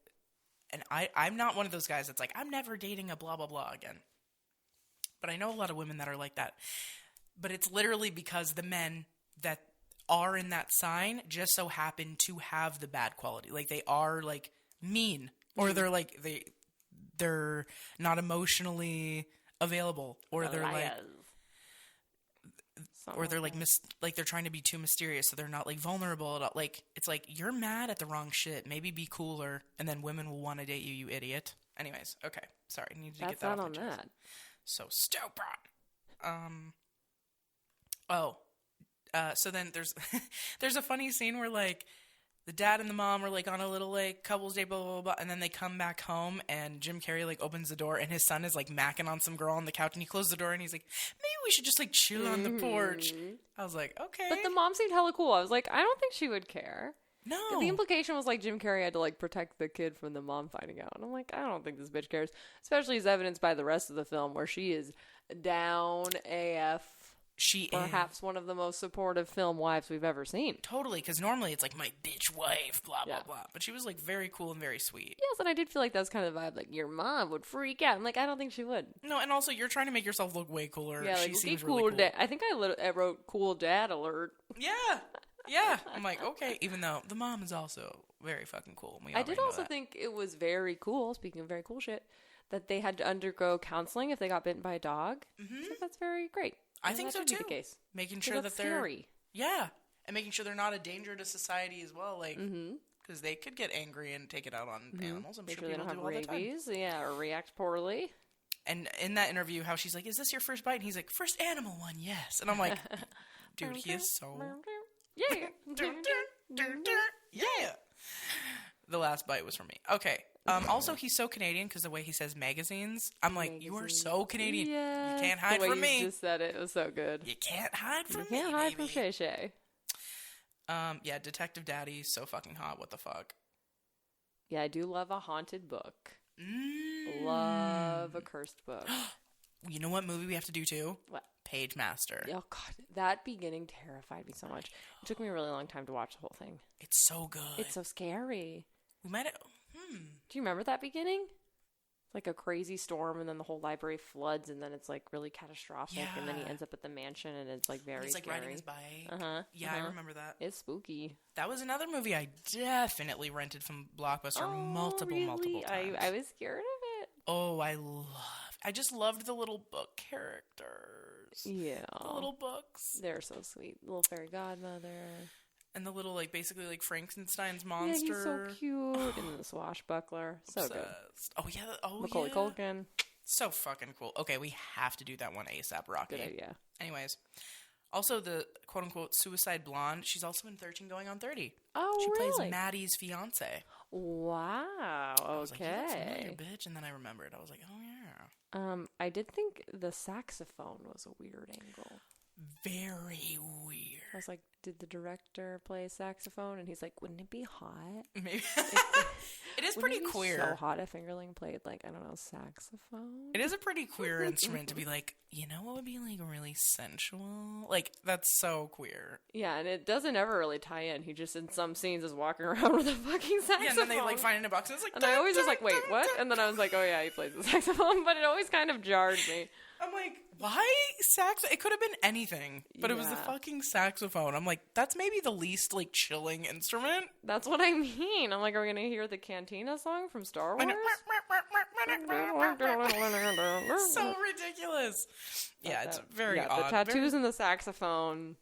Speaker 2: and I'm not one of those guys that's like, I'm never dating a blah, blah, blah again. But I know a lot of women that are like that. But it's literally because the men that are in that sign just so happen to have the bad quality. Like they are like mean or they're like, they're not emotionally available or they're like, or they're like like they're trying to be too mysterious, so they're not like vulnerable at all. Like it's like you're mad at the wrong shit. Maybe be cooler, and then women will want to date you, you idiot. Anyways, okay, sorry, needed to get that off the chest. So stupid. So then there's a funny scene where like the dad and the mom are like on a little like couples date, blah, blah, blah, blah, and then they come back home and Jim Carrey like opens the door and his son is like macking on some girl on the couch and he closes the door and he's like, maybe we should just like chill on the porch. I was like, okay.
Speaker 3: But the mom seemed hella cool. I was like, I don't think she would care.
Speaker 2: No.
Speaker 3: The implication was like Jim Carrey had to like protect the kid from the mom finding out. And I'm like, I don't think this bitch cares. Especially as evidenced by the rest of the film where she is down AF.
Speaker 2: She
Speaker 3: perhaps one of the most supportive film wives we've ever seen.
Speaker 2: Totally, because normally it's like my bitch wife, blah, blah, blah. But she was like very cool and very sweet.
Speaker 3: Yes, and I did feel like that was kind of the vibe. Like, your mom would freak out. I'm like, I don't think she would.
Speaker 2: No, and also you're trying to make yourself look way cooler.
Speaker 3: Yeah, like,
Speaker 2: she seems
Speaker 3: cool
Speaker 2: really cool.
Speaker 3: I think I wrote cool dad alert.
Speaker 2: Yeah. Yeah. I'm like, okay, even though the mom is also very fucking cool.
Speaker 3: I did also think it was very cool, speaking of very cool shit, that they had to undergo counseling if they got bitten by a dog. Mm-hmm. So that's very great.
Speaker 2: I think so too.
Speaker 3: The case.
Speaker 2: Making sure that they're
Speaker 3: scary.
Speaker 2: Yeah, and making sure they're not a danger to society as well. Like, because they could get angry and take it out on animals. I'm sure
Speaker 3: they
Speaker 2: people
Speaker 3: don't
Speaker 2: do
Speaker 3: have
Speaker 2: all
Speaker 3: rabies.
Speaker 2: the time.
Speaker 3: Yeah, or react poorly.
Speaker 2: And in that interview, how she's like, "Is this your first bite?" And he's like, "First animal one, yes." And I'm like, "Dude, he is so
Speaker 3: yeah,
Speaker 2: yeah." The last bite was from me. Okay. Also, he's so Canadian because the way he says magazines, I'm like, you are so Canadian.
Speaker 3: Yeah.
Speaker 2: You can't hide from me.
Speaker 3: You just said it was so good.
Speaker 2: You can't hide from me.
Speaker 3: You can't hide from Shea Shea.
Speaker 2: Yeah, Detective Daddy, so fucking hot. What the fuck?
Speaker 3: Yeah, I do love a haunted book. Love a cursed book.
Speaker 2: You know what movie we have to do too?
Speaker 3: What?
Speaker 2: Page Master.
Speaker 3: Oh god, that beginning terrified me so much. It took me a really long time to watch the whole thing.
Speaker 2: It's so good.
Speaker 3: It's so scary.
Speaker 2: We might have...
Speaker 3: Do you remember that beginning? It's like a crazy storm, and then the whole library floods, and then it's like really catastrophic, and then he ends up at the mansion, and it's like very
Speaker 2: He's like
Speaker 3: scary.
Speaker 2: riding his bike. Yeah, I remember that.
Speaker 3: It's spooky.
Speaker 2: That was another movie I definitely rented from Blockbuster multiple times.
Speaker 3: I was scared of it.
Speaker 2: Oh, I just loved the little book characters.
Speaker 3: Yeah.
Speaker 2: The little books.
Speaker 3: They're so sweet. Little fairy godmother.
Speaker 2: And the little, like, basically, like, Frankenstein's monster.
Speaker 3: Yeah, he's so cute. And the swashbuckler. So
Speaker 2: Obsessed.
Speaker 3: good.
Speaker 2: Oh, yeah. Oh,
Speaker 3: Macaulay Culkin.
Speaker 2: So fucking cool. Okay, we have to do that one ASAP, Rocky.
Speaker 3: Good idea.
Speaker 2: Anyways. Also, the quote-unquote suicide blonde, she's also in 13 Going on 30.
Speaker 3: Oh,
Speaker 2: she
Speaker 3: really?
Speaker 2: She plays Maddie's fiance.
Speaker 3: Wow. Okay.
Speaker 2: I was like, you look familiar, bitch. And then I remembered. I was like, oh, yeah.
Speaker 3: I did think the saxophone was a weird angle.
Speaker 2: Very weird.
Speaker 3: I was like, did the director play a saxophone? And he's like, wouldn't it be hot?
Speaker 2: Maybe. It is pretty queer.
Speaker 3: So hot if Fingerling played, like, I don't know, saxophone?
Speaker 2: It is a pretty queer instrument to be like, you know what would be, like, really sensual? Like, that's so queer.
Speaker 3: Yeah, and it doesn't ever really tie in. He just, in some scenes, is walking around with a fucking saxophone.
Speaker 2: Yeah, and then they, like, find it in a box, and it's like...
Speaker 3: And I always was like, wait, what? And then I was like, oh, yeah, he plays the saxophone. But it always kind of jarred me.
Speaker 2: I'm like, why sax? It could have been anything, but it was the fucking saxophone. I'm like, that's maybe the least, like, chilling instrument.
Speaker 3: That's what I mean. I'm like, are we going to hear the Cantina song from Star Wars?
Speaker 2: So ridiculous. Yeah, it's very odd.
Speaker 3: The tattoos and the saxophone.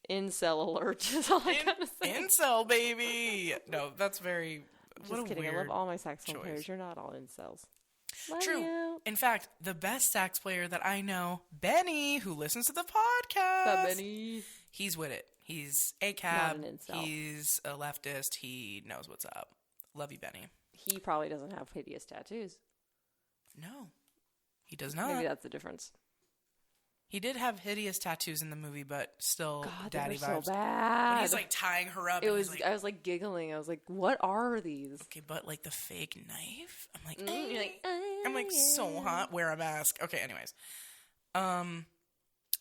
Speaker 3: Incel alert is all I gotta say.
Speaker 2: Incel, baby. No, that's very...
Speaker 3: Just kidding. I love all my saxophone
Speaker 2: choice.
Speaker 3: players. You're not all incels. Love
Speaker 2: True.
Speaker 3: you.
Speaker 2: In fact, the best sax player that I know, Benny, who listens to the podcast.
Speaker 3: What's up, Benny?
Speaker 2: He's with it. He's a
Speaker 3: Not
Speaker 2: cab.
Speaker 3: an incel.
Speaker 2: He's a leftist. He knows what's up. Love you, Benny.
Speaker 3: He probably doesn't have hideous tattoos.
Speaker 2: No, he does not.
Speaker 3: Maybe that's the difference.
Speaker 2: He did have hideous tattoos in the movie, but still
Speaker 3: God,
Speaker 2: daddy
Speaker 3: they were
Speaker 2: vibes.
Speaker 3: so bad.
Speaker 2: When he's like tying her up.
Speaker 3: It
Speaker 2: and
Speaker 3: was.
Speaker 2: he's like,
Speaker 3: I was like giggling. I was like, "What are these?"
Speaker 2: okay, but like the fake knife. I'm like,
Speaker 3: You're like,
Speaker 2: I'm like so hot. Wear a mask. Okay, anyways.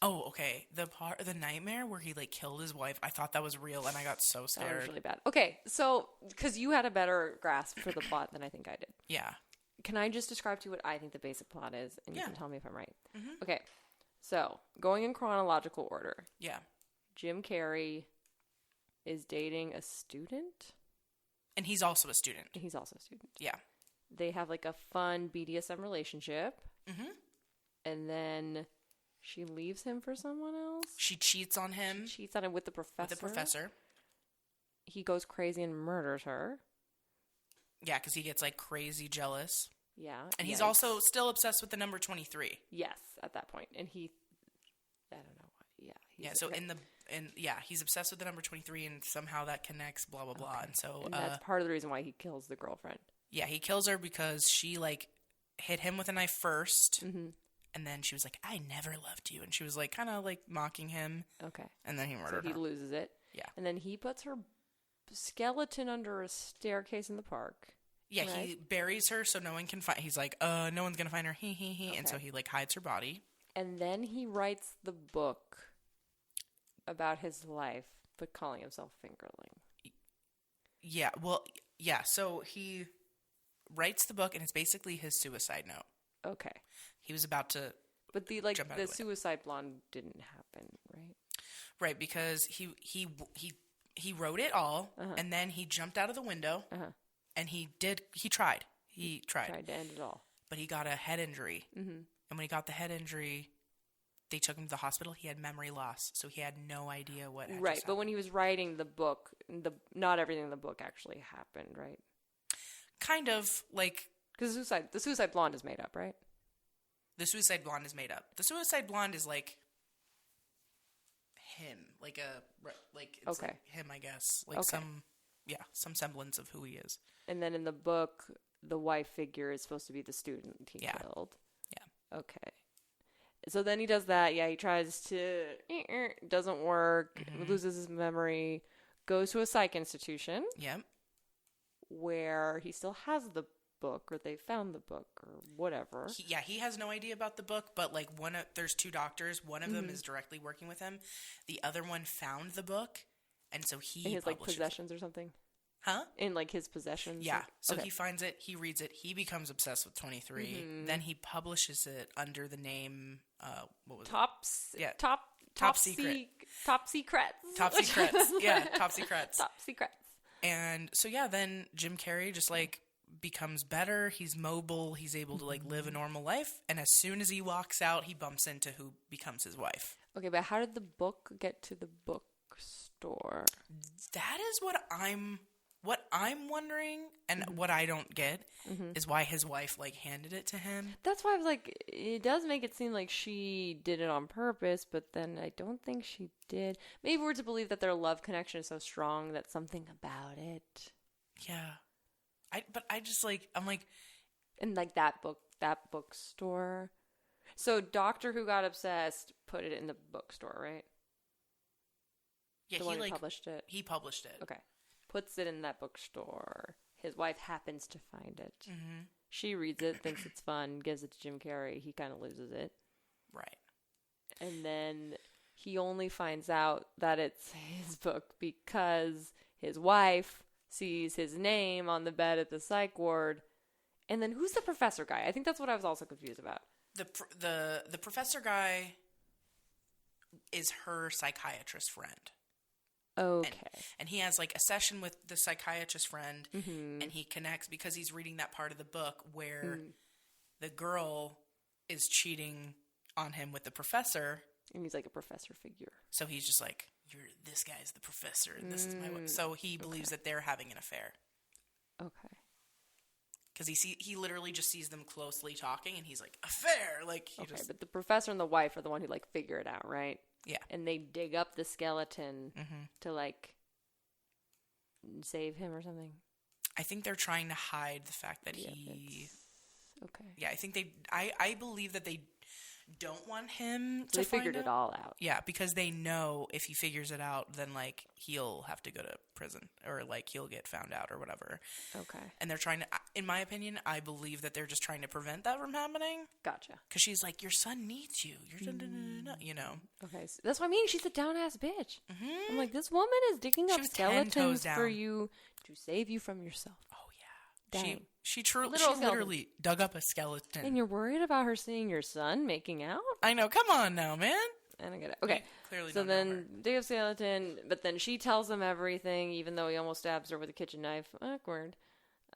Speaker 2: Oh, okay. The nightmare where he like killed his wife. I thought that was real, and I got so
Speaker 3: That
Speaker 2: scared.
Speaker 3: was really bad. Okay, so because you had a better grasp for the plot than I think I did.
Speaker 2: Yeah.
Speaker 3: Can I just describe to you what I think the basic plot is, and you
Speaker 2: Yeah.
Speaker 3: can tell me if I'm right?
Speaker 2: Mhm.
Speaker 3: Okay, so going in chronological order,
Speaker 2: Yeah.
Speaker 3: Jim Carrey is dating a student.
Speaker 2: And he's also a student.
Speaker 3: He's also a student.
Speaker 2: Yeah.
Speaker 3: They have like a fun BDSM relationship,
Speaker 2: Mhm.
Speaker 3: and then she leaves him for someone else.
Speaker 2: She cheats on him
Speaker 3: She cheats on him with the professor.
Speaker 2: with the professor.
Speaker 3: He goes crazy and murders her.
Speaker 2: Yeah, because he gets like crazy jealous.
Speaker 3: Yeah.
Speaker 2: And he's
Speaker 3: yikes.
Speaker 2: also still obsessed with the number 23.
Speaker 3: Yes, at that point. And he, I don't know what, yeah.
Speaker 2: Yeah, so he's obsessed with the number 23, and somehow that connects, blah, blah, blah. And so,
Speaker 3: And that's part of the reason why he kills the girlfriend.
Speaker 2: yeah, he kills her because she, like, hit him with a knife first,
Speaker 3: Mm-hmm.
Speaker 2: and then she was like, I never loved you. And she was, like, kind of, like, mocking him,
Speaker 3: Okay.
Speaker 2: and then he
Speaker 3: So
Speaker 2: murdered
Speaker 3: he
Speaker 2: her.
Speaker 3: loses it.
Speaker 2: Yeah.
Speaker 3: And then he puts her skeleton under a staircase in the park.
Speaker 2: Yeah,
Speaker 3: right?
Speaker 2: he buries her so no one can find. He's like, no one's gonna find her. He. And so
Speaker 3: Okay.
Speaker 2: he like hides her body.
Speaker 3: And then he writes the book about his life, but calling himself Fingerling.
Speaker 2: Yeah, well, yeah. So he writes the book, and it's basically his suicide note.
Speaker 3: Okay.
Speaker 2: He was about to,
Speaker 3: But the
Speaker 2: Jump out
Speaker 3: the
Speaker 2: of the window.
Speaker 3: suicide blonde didn't happen, right?
Speaker 2: right, because he wrote it all, and then he jumped out of the window, and he tried. He tried,
Speaker 3: Tried to end it all.
Speaker 2: but he got a head injury. Mm-hmm. And when he got the head injury, they took him to the hospital. He had memory loss, so he had no idea what had
Speaker 3: Right,
Speaker 2: just
Speaker 3: but
Speaker 2: happened.
Speaker 3: when he was writing the book, not everything in the book actually happened, right?
Speaker 2: Kind of like
Speaker 3: Because the suicide blonde is made up, right?
Speaker 2: the suicide blonde is made up. The suicide blonde is like him, like it's
Speaker 3: Okay.
Speaker 2: like him, I guess, like
Speaker 3: Okay.
Speaker 2: some semblance of who he is.
Speaker 3: And then in the book, the wife figure is supposed to be the student he
Speaker 2: Yeah.
Speaker 3: killed.
Speaker 2: Yeah.
Speaker 3: Okay. So then he does that. Yeah, he tries to, doesn't work, loses his memory, goes to a psych institution
Speaker 2: Yep.
Speaker 3: where he still has the book, or they found the book, or whatever.
Speaker 2: He has no idea about the book, but like there's two doctors. One of them is directly working with him. The other one found the book, and so he
Speaker 3: In his like
Speaker 2: publishes it.
Speaker 3: possessions or something.
Speaker 2: Huh?
Speaker 3: In like his possessions.
Speaker 2: Yeah.
Speaker 3: like-
Speaker 2: So
Speaker 3: okay.
Speaker 2: he finds it, he reads it, he becomes obsessed with 23. Then he publishes it under the name, what was it?
Speaker 3: top
Speaker 2: secret.
Speaker 3: top secrets.
Speaker 2: Top Secrets. Yeah, Top Secrets.
Speaker 3: Top secrets.
Speaker 2: And so, yeah, then Jim Carrey just, like, becomes better. He's mobile. He's able to, like, live a normal life. And as soon as he walks out, he bumps into who becomes his wife.
Speaker 3: Okay, but how did the book get to the bookstore?
Speaker 2: That is what I'm wondering, and what I don't get is why his wife, like, handed it to him.
Speaker 3: That's why I was like, it does make it seem like she did it on purpose, but then I don't think she did. Maybe we're to believe that their love connection is so strong that something about it.
Speaker 2: Yeah. I just, like, I'm like,
Speaker 3: And like that bookstore. So Doctor Who Got Obsessed put it in the bookstore, right?
Speaker 2: yeah,
Speaker 3: The
Speaker 2: he,
Speaker 3: one who
Speaker 2: like,
Speaker 3: published it.
Speaker 2: he published it.
Speaker 3: Okay. Puts it in that bookstore. His wife happens to find it.
Speaker 2: Mm-hmm.
Speaker 3: She reads it, thinks it's fun, gives it to Jim Carrey. He kind of loses it.
Speaker 2: Right.
Speaker 3: And then he only finds out that it's his book because his wife sees his name on the bed at the psych ward. And then who's the professor guy? I think that's what I was also confused about.
Speaker 2: The professor guy is her psychiatrist friend.
Speaker 3: Okay.
Speaker 2: And he has like a session with the psychiatrist friend,
Speaker 3: Mm-hmm.
Speaker 2: and he connects because he's reading that part of the book where the girl is cheating on him with the professor.
Speaker 3: And he's like a professor figure.
Speaker 2: So he's just like, this guy's the professor, and this is my wife. So he believes that they're having an affair.
Speaker 3: Okay.
Speaker 2: Because he literally just sees them closely talking, and he's like, affair! Like,
Speaker 3: But the professor and the wife are the one who, like, figure it out, right?
Speaker 2: Yeah.
Speaker 3: And they dig up the skeleton to, like, save him or something.
Speaker 2: I think they're trying to hide the fact that
Speaker 3: Okay.
Speaker 2: Yeah, I think I believe that they don't want him to
Speaker 3: They figured it all out.
Speaker 2: Yeah, because they know if he figures it out, then, like, he'll have to go to prison or, like, he'll get found out or whatever.
Speaker 3: Okay.
Speaker 2: And they're trying to, in my opinion, I believe that they're just trying to prevent that from happening.
Speaker 3: Gotcha.
Speaker 2: Because she's like, your son needs you. You know.
Speaker 3: Okay. So that's what I mean. She's a down-ass bitch. I'm like, this woman is digging up
Speaker 2: was 10 toes
Speaker 3: skeletons
Speaker 2: down.
Speaker 3: for you to save you from yourself.
Speaker 2: Oh, yeah.
Speaker 3: Dang.
Speaker 2: She
Speaker 3: Literal
Speaker 2: literally dug up a skeleton.
Speaker 3: And you're worried about her seeing your son making out?
Speaker 2: I know. Come on now, man.
Speaker 3: And I get it. Okay.
Speaker 2: Clearly
Speaker 3: So
Speaker 2: don't know
Speaker 3: then
Speaker 2: her.
Speaker 3: dig up skeleton, but then she tells him everything, even though he almost stabs her with a kitchen knife. Awkward.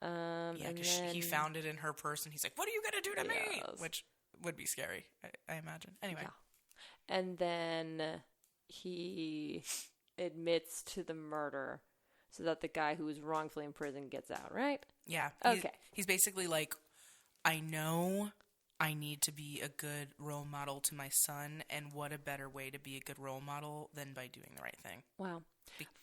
Speaker 2: Yeah, because he found it in her purse, and he's like, what are you going to do to me?
Speaker 3: Yes.
Speaker 2: Which would be scary, I imagine. Anyway.
Speaker 3: Yeah. And then he admits to the murder so that the guy who was wrongfully in prison gets out, right?
Speaker 2: Yeah.
Speaker 3: Okay.
Speaker 2: He's basically like, I know I need to be a good role model to my son, and what a better way to be a good role model than by doing the right thing.
Speaker 3: Wow.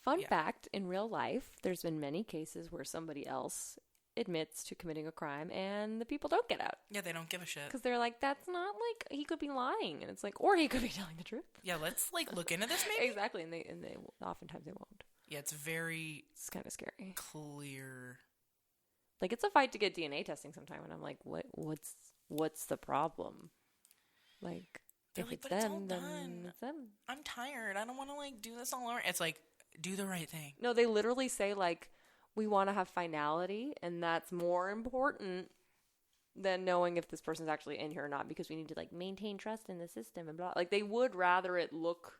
Speaker 3: Fun fact, in real life, there's been many cases where somebody else admits to committing a crime and the people don't get out.
Speaker 2: Yeah, they don't give a shit.
Speaker 3: Because they're like, that's not like, he could be lying. And it's like, or he could be telling the truth.
Speaker 2: Yeah, let's like look into this maybe.
Speaker 3: Exactly. And they oftentimes they won't.
Speaker 2: Yeah, it's very
Speaker 3: It's kind of scary.
Speaker 2: clear.
Speaker 3: Like, it's a fight to get DNA testing sometime. And I'm like, what's the problem? Like,
Speaker 2: They're
Speaker 3: if
Speaker 2: like,
Speaker 3: it's
Speaker 2: but it's all
Speaker 3: them, then
Speaker 2: done.
Speaker 3: it's them.
Speaker 2: I'm tired. I don't want to like do this all over. It's like, do the right thing.
Speaker 3: No, they literally say, like, we want to have finality, and that's more important than knowing if this person's actually in here or not, because we need to, like, maintain trust in the system and blah. Like, they would rather it look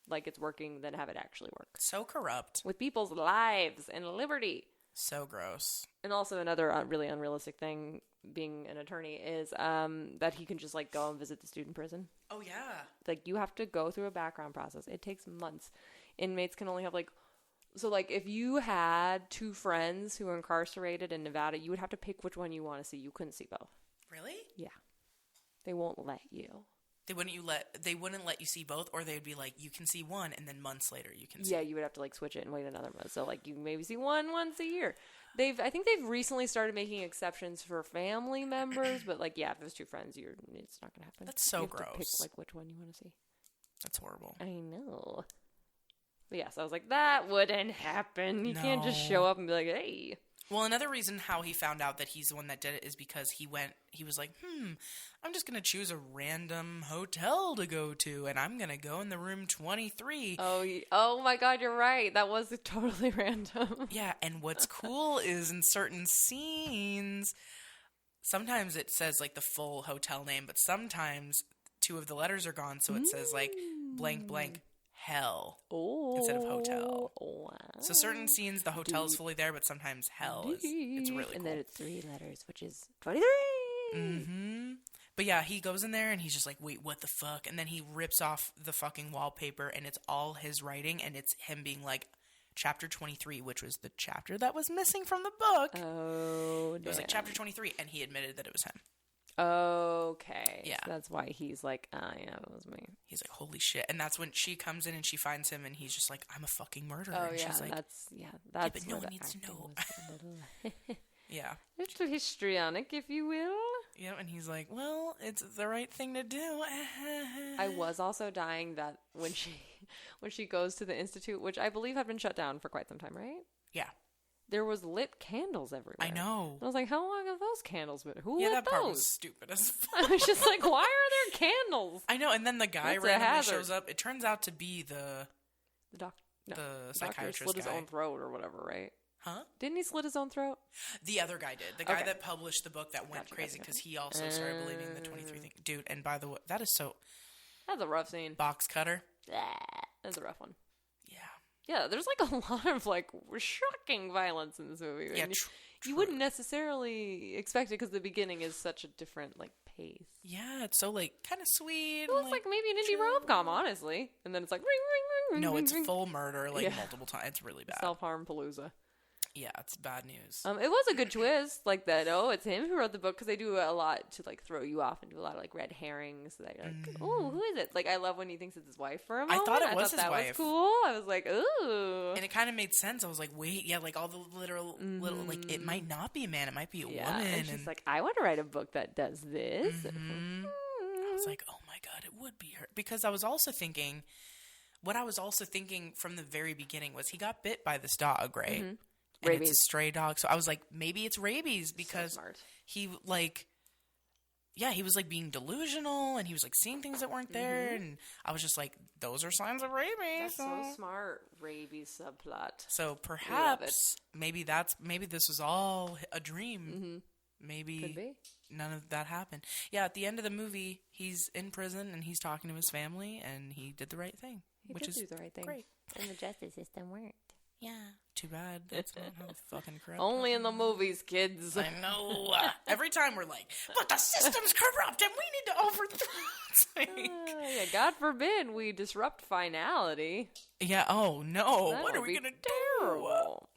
Speaker 3: like it's working than have it actually work.
Speaker 2: So corrupt.
Speaker 3: With people's lives and liberty.
Speaker 2: So gross.
Speaker 3: And also another really unrealistic thing, being an attorney, is that he can just, like, go and visit the student prison.
Speaker 2: Oh, yeah.
Speaker 3: Like, you have to go through a background process. It takes months. Inmates can only have, like... So, like, if you had two friends who were incarcerated in Nevada, you would have to pick which one you want to see. You couldn't see both.
Speaker 2: Really?
Speaker 3: Yeah. They won't let you.
Speaker 2: They wouldn't let you see both, or they'd be like, you can see one, and then months later you can see.
Speaker 3: Yeah, you would have to, like, switch it and wait another month. So, like, you maybe see one once a year. I think they've recently started making exceptions for family members, but, like, yeah, if there's two friends, it's not going to happen.
Speaker 2: That's so
Speaker 3: you have
Speaker 2: gross.
Speaker 3: To pick, like, which one you want to see.
Speaker 2: That's horrible.
Speaker 3: I know. But yeah, so I was like, that wouldn't happen. You can't just show up and be like, hey.
Speaker 2: Well, another reason how he found out that he's the one that did it is because he was like, I'm just going to choose a random hotel to go to, and I'm going to go in the room 23.
Speaker 3: Oh my God, you're right. That was totally random.
Speaker 2: Yeah, and what's cool is in certain scenes, sometimes it says, like, the full hotel name, but sometimes two of the letters are gone, so it says, like, blank, blank, hell instead of hotel.
Speaker 3: Wow.
Speaker 2: So certain scenes, the hotel is fully there, but sometimes hell is, it's really cool.
Speaker 3: And then it's 3 letters, which is 23.
Speaker 2: Mm-hmm. But yeah, he goes in there and he's just like, wait, what the fuck? And then he rips off the fucking wallpaper and it's all his writing and it's him being like, chapter 23, which was the chapter that was missing from the book.
Speaker 3: Oh,
Speaker 2: It was like chapter 23 and he admitted that it was him.
Speaker 3: Okay.
Speaker 2: Yeah.
Speaker 3: So that's why he's like, yeah, it was me.
Speaker 2: He's like, holy shit. And that's when she comes in and she finds him and he's just like, I'm a fucking murderer.
Speaker 3: Oh,
Speaker 2: and
Speaker 3: yeah.
Speaker 2: she's like,
Speaker 3: That's
Speaker 2: but no
Speaker 3: where
Speaker 2: one
Speaker 3: the
Speaker 2: needs to
Speaker 3: acting
Speaker 2: know.
Speaker 3: was a little...
Speaker 2: Yeah.
Speaker 3: It's histrionic, if you will.
Speaker 2: Yeah, and he's like, well, it's the right thing to do.
Speaker 3: I was also dying that when she goes to the institute, which I believe had been shut down for quite some time, right?
Speaker 2: Yeah.
Speaker 3: There was lit candles everywhere.
Speaker 2: I know.
Speaker 3: I was like, how long have those candles been? Who
Speaker 2: Yeah,
Speaker 3: lit
Speaker 2: that part was
Speaker 3: those?
Speaker 2: stupid as fuck.
Speaker 3: I was just like, why are there candles?
Speaker 2: I know, and then the guy
Speaker 3: That's a
Speaker 2: randomly
Speaker 3: hazard.
Speaker 2: shows up. It turns out to be the
Speaker 3: The doctor
Speaker 2: psychiatrist
Speaker 3: slit his
Speaker 2: guy.
Speaker 3: own throat or whatever, right?
Speaker 2: Huh?
Speaker 3: Didn't he slit his own throat?
Speaker 2: The other guy did. The guy
Speaker 3: Okay.
Speaker 2: that published the book that went
Speaker 3: Gotcha,
Speaker 2: crazy
Speaker 3: gotcha.
Speaker 2: because he also started believing the 23 thing. Dude, and by the way, that is so...
Speaker 3: That's a rough scene.
Speaker 2: Box cutter?
Speaker 3: That's a rough one.
Speaker 2: Yeah.
Speaker 3: Yeah, there's like a lot of like shocking violence in this movie.
Speaker 2: Yeah,
Speaker 3: And you wouldn't necessarily expect it because the beginning is such a different like pace.
Speaker 2: Yeah, it's so like kind of sweet.
Speaker 3: Well, it's like maybe an indie rom-com, honestly. And then it's like ring, ring, ring, ring,
Speaker 2: no,
Speaker 3: ring,
Speaker 2: it's
Speaker 3: ring.
Speaker 2: full murder like multiple times. It's really bad.
Speaker 3: Self-harm palooza.
Speaker 2: Yeah, it's bad news.
Speaker 3: It was a good twist, like that. Oh, it's him who wrote the book because they do a lot to like throw you off and do a lot of like red herrings. So that you're like, oh, who is it? Like I love when he thinks it's his wife for a moment.
Speaker 2: I thought it was his
Speaker 3: that
Speaker 2: wife.
Speaker 3: was cool. I was like, ooh.
Speaker 2: And it kind of made sense. I was like, wait, yeah, like all the little, like it might not be a man, it might be a woman.
Speaker 3: And she's like, I want to write a book that does this.
Speaker 2: I was like, oh my God, it would be her. Because I was also thinking, what I was also thinking from the very beginning was he got bit by this dog, right? And
Speaker 3: Rabies.
Speaker 2: it's a stray dog. So I was like, maybe it's rabies because he like, yeah, he was like being delusional and he was like seeing things that weren't there. And I was just like, those are signs of rabies.
Speaker 3: That's so smart. Rabies subplot.
Speaker 2: So perhaps maybe this was all a dream. Maybe
Speaker 3: Could be.
Speaker 2: none of that happened. Yeah, at the end of the movie, he's in prison and he's talking to his family and he did the right thing. Which is
Speaker 3: do the right thing.
Speaker 2: great.
Speaker 3: And the justice system worked.
Speaker 2: Yeah. Too bad. That's not how the fucking corrupt.
Speaker 3: Only in the movies, kids.
Speaker 2: I know. Every time we're like, but the system's corrupt and we need to overthrow it. It's like,
Speaker 3: Yeah, God forbid we disrupt finality.
Speaker 2: yeah, oh no.
Speaker 3: That
Speaker 2: What are
Speaker 3: would
Speaker 2: we
Speaker 3: be
Speaker 2: going to do?
Speaker 3: terrible.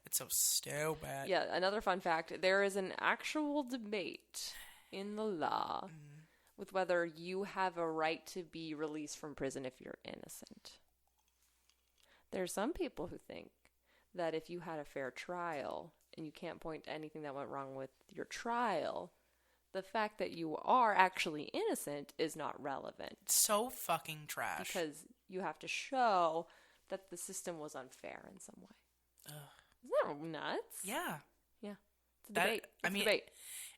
Speaker 2: It's so bad.
Speaker 3: Yeah, another fun fact. There is an actual debate in the law with whether you have a right to be released from prison if you're innocent. There are some people who think that if you had a fair trial and you can't point to anything that went wrong with your trial, the fact that you are actually innocent is not relevant.
Speaker 2: So fucking trash.
Speaker 3: Because you have to show that the system was unfair in some way. Isn't that nuts?
Speaker 2: Yeah.
Speaker 3: Yeah. It's a debate. It's a debate.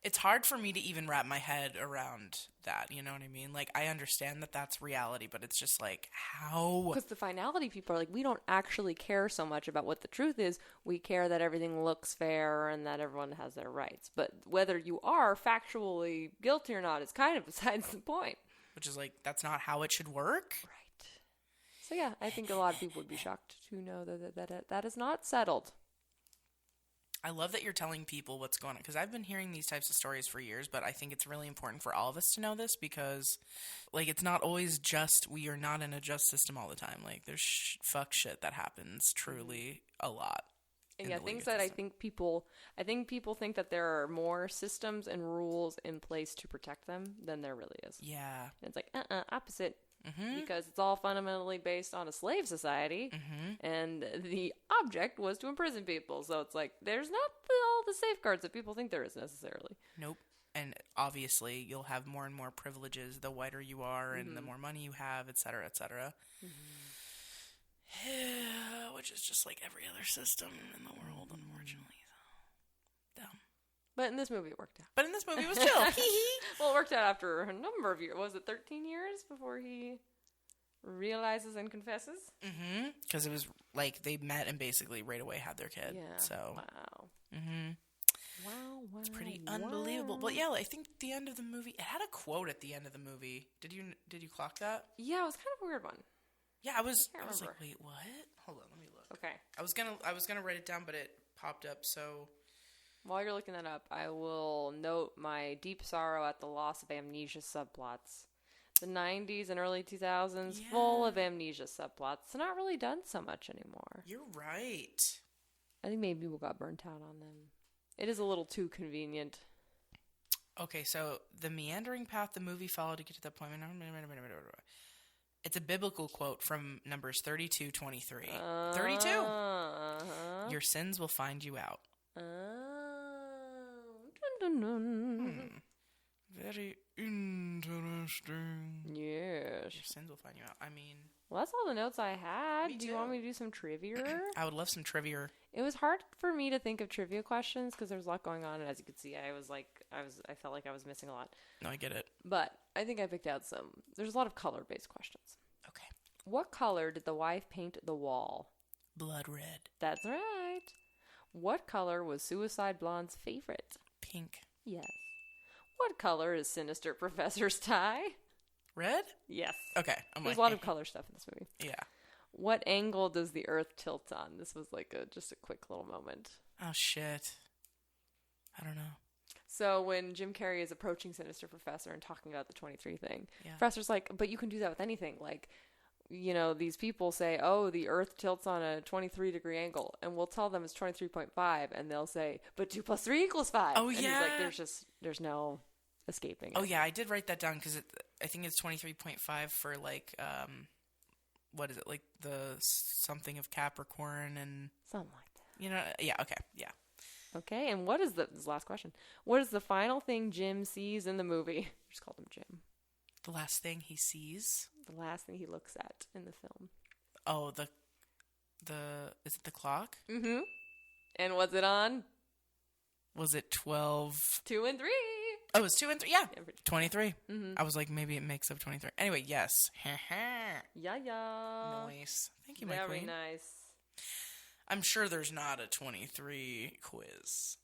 Speaker 2: It's hard for me to even wrap my head around that. You know what I mean? Like, I understand that that's reality, but it's just like, how?
Speaker 3: Because the finality people are like, we don't actually care so much about what the truth is. We care that everything looks fair and that everyone has their rights. But whether you are factually guilty or not is kind of besides the point.
Speaker 2: Which is like, that's not how it should work.
Speaker 3: Right. So yeah, I think a lot of people would be shocked to know that is not settled.
Speaker 2: I love that you're telling people what's going on, because I've been hearing these types of stories for years, but I think it's really important for all of us to know this because, like, it's not always just, we are not in a just system all the time. Like, there's fuck shit that happens truly a lot.
Speaker 3: And yeah, things that I think people think that there are more systems and rules in place to protect them than there really is.
Speaker 2: Yeah.
Speaker 3: And it's like, opposite. Because it's all fundamentally based on a slave society, and the object was to imprison people. So it's like, there's not all the safeguards that people think there is necessarily.
Speaker 2: Nope. And obviously, you'll have more and more privileges the whiter you are and the more money you have, et cetera, et cetera. Yeah, which is just like every other system in the world, unfortunately. So, dumb.
Speaker 3: But in this movie, it worked out.
Speaker 2: But in this movie, it was chill.
Speaker 3: Well, it worked out after a number of years. Was it 13 years before he realizes and confesses?
Speaker 2: Because it was like they met and basically right away had their kid.
Speaker 3: Yeah.
Speaker 2: So.
Speaker 3: Wow. Wow.
Speaker 2: It's pretty unbelievable. But yeah, I think the end of the movie, it had a quote at the end of the movie. Did you clock that?
Speaker 3: Yeah, it was kind of a weird one.
Speaker 2: Yeah, I was
Speaker 3: remember.
Speaker 2: like, wait, what? Hold on, let me look.
Speaker 3: Okay.
Speaker 2: I was gonna write it down, but it popped up. So
Speaker 3: While you're looking that up, I will note my deep sorrow at the loss of amnesia subplots. The 90s and early 2000s, full of amnesia subplots. They're not really done so much anymore.
Speaker 2: you're right.
Speaker 3: I think maybe people got burnt out on them. It is a little too convenient.
Speaker 2: Okay, so the meandering path the movie followed to get to that point. It's a biblical quote from Numbers 32:23. 32. Your sins will find you out.
Speaker 3: Dun, dun, dun.
Speaker 2: Very interesting.
Speaker 3: Yes.
Speaker 2: Your sins will find you out. I mean,
Speaker 3: Well, that's all the notes I had.
Speaker 2: Me
Speaker 3: Do you
Speaker 2: too.
Speaker 3: want me to do some trivia?
Speaker 2: I would love some trivia.
Speaker 3: It was hard for me to think of trivia questions because there was a lot going on, and as you could see, I felt like I was missing a lot.
Speaker 2: No, I get it.
Speaker 3: But I think I picked out some. There's a lot of color-based questions.
Speaker 2: Okay.
Speaker 3: What color did the wife paint the wall?
Speaker 2: Blood red.
Speaker 3: That's right. What color was Suicide Blonde's favorite?
Speaker 2: Pink.
Speaker 3: Yes. What color is Sinister Professor's tie?
Speaker 2: Red?
Speaker 3: Yes.
Speaker 2: Okay.
Speaker 3: There's a lot of color stuff in this movie.
Speaker 2: Yeah.
Speaker 3: What angle does the Earth tilt on? This was like just a quick little moment.
Speaker 2: Oh, shit. I don't know.
Speaker 3: So when Jim Carrey is approaching Sinister Professor and talking about the 23 thing,
Speaker 2: Yeah.
Speaker 3: Professor's like, but you can do that with anything. Like, you know, these people say, oh, the Earth tilts on a 23-degree angle. And we'll tell them it's 23.5. And they'll say, but 2 + 3 = 5.
Speaker 2: Oh,
Speaker 3: and
Speaker 2: yeah.
Speaker 3: he's like, there's no escaping it.
Speaker 2: Oh, yeah, I did write that down because I think it's 23.5 for, like, what is it? Like the something of Capricorn and...
Speaker 3: Something like that.
Speaker 2: You know, yeah, okay, yeah.
Speaker 3: Okay, and what is this is the last question. What is the final thing Jim sees in the movie? Just called him Jim.
Speaker 2: The last thing he sees?
Speaker 3: The last thing he looks at in the film.
Speaker 2: Oh, is it the clock?
Speaker 3: Mm-hmm. And what's it on?
Speaker 2: Was it 12?
Speaker 3: 2 and 3.
Speaker 2: Oh, it was 2 and 3? Yeah, 23.
Speaker 3: Mm-hmm.
Speaker 2: I was like, maybe it makes up 23. Anyway, yes.
Speaker 3: Yeah.
Speaker 2: Nice. Thank you, my
Speaker 3: Very
Speaker 2: queen.
Speaker 3: nice.
Speaker 2: I'm sure there's not a 23 quiz.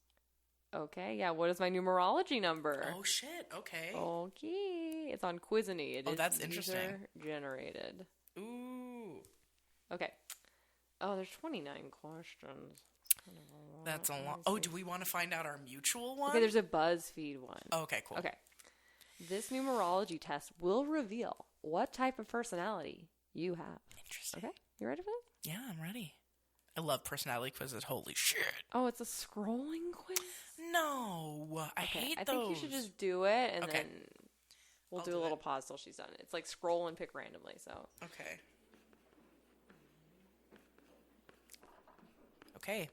Speaker 3: Okay, yeah. What is my numerology number?
Speaker 2: Oh, shit. Okay.
Speaker 3: Okay. It's on Quizany. It is
Speaker 2: that's interesting.
Speaker 3: user-generated.
Speaker 2: Ooh.
Speaker 3: Okay. Oh, there's 29 questions. Kind of a lot.
Speaker 2: That's a lot. Oh, do we want to find out our mutual one?
Speaker 3: Okay, there's a BuzzFeed one.
Speaker 2: Oh, okay, cool.
Speaker 3: Okay. This numerology test will reveal what type of personality you have.
Speaker 2: Interesting.
Speaker 3: Okay, you ready for this?
Speaker 2: Yeah, I'm ready. I love personality quizzes. Holy shit.
Speaker 3: Oh, it's a scrolling quiz?
Speaker 2: No. I hate
Speaker 3: I
Speaker 2: those.
Speaker 3: think you should just do it, and
Speaker 2: Okay.
Speaker 3: then we'll
Speaker 2: I'll
Speaker 3: do
Speaker 2: do
Speaker 3: a little
Speaker 2: it.
Speaker 3: pause till she's done. It's like scroll and pick randomly, so.
Speaker 2: Okay. Okay.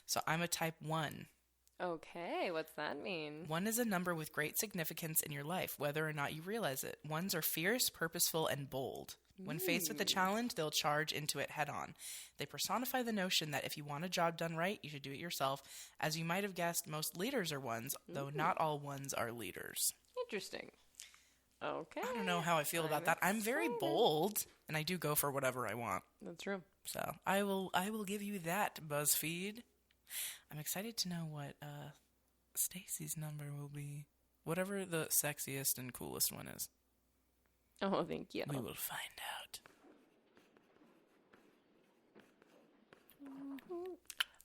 Speaker 2: So I'm a type 1.
Speaker 3: Okay, what's that mean?
Speaker 2: 1 is a number with great significance in your life, whether or not you realize it. 1s are fierce, purposeful, and bold. When faced with a challenge, they'll charge into it head on. They personify the notion that if you want a job done right, you should do it yourself. As you might have guessed, most leaders are 1s, though not all 1s are leaders.
Speaker 3: Interesting. Okay.
Speaker 2: I don't know how I feel about that. I'm very bold, and I do go for whatever I want.
Speaker 3: That's true.
Speaker 2: So I will give you that, BuzzFeed. I'm excited to know what Stacy's number will be. Whatever the sexiest and coolest one is.
Speaker 3: Oh, thank you.
Speaker 2: We will find out.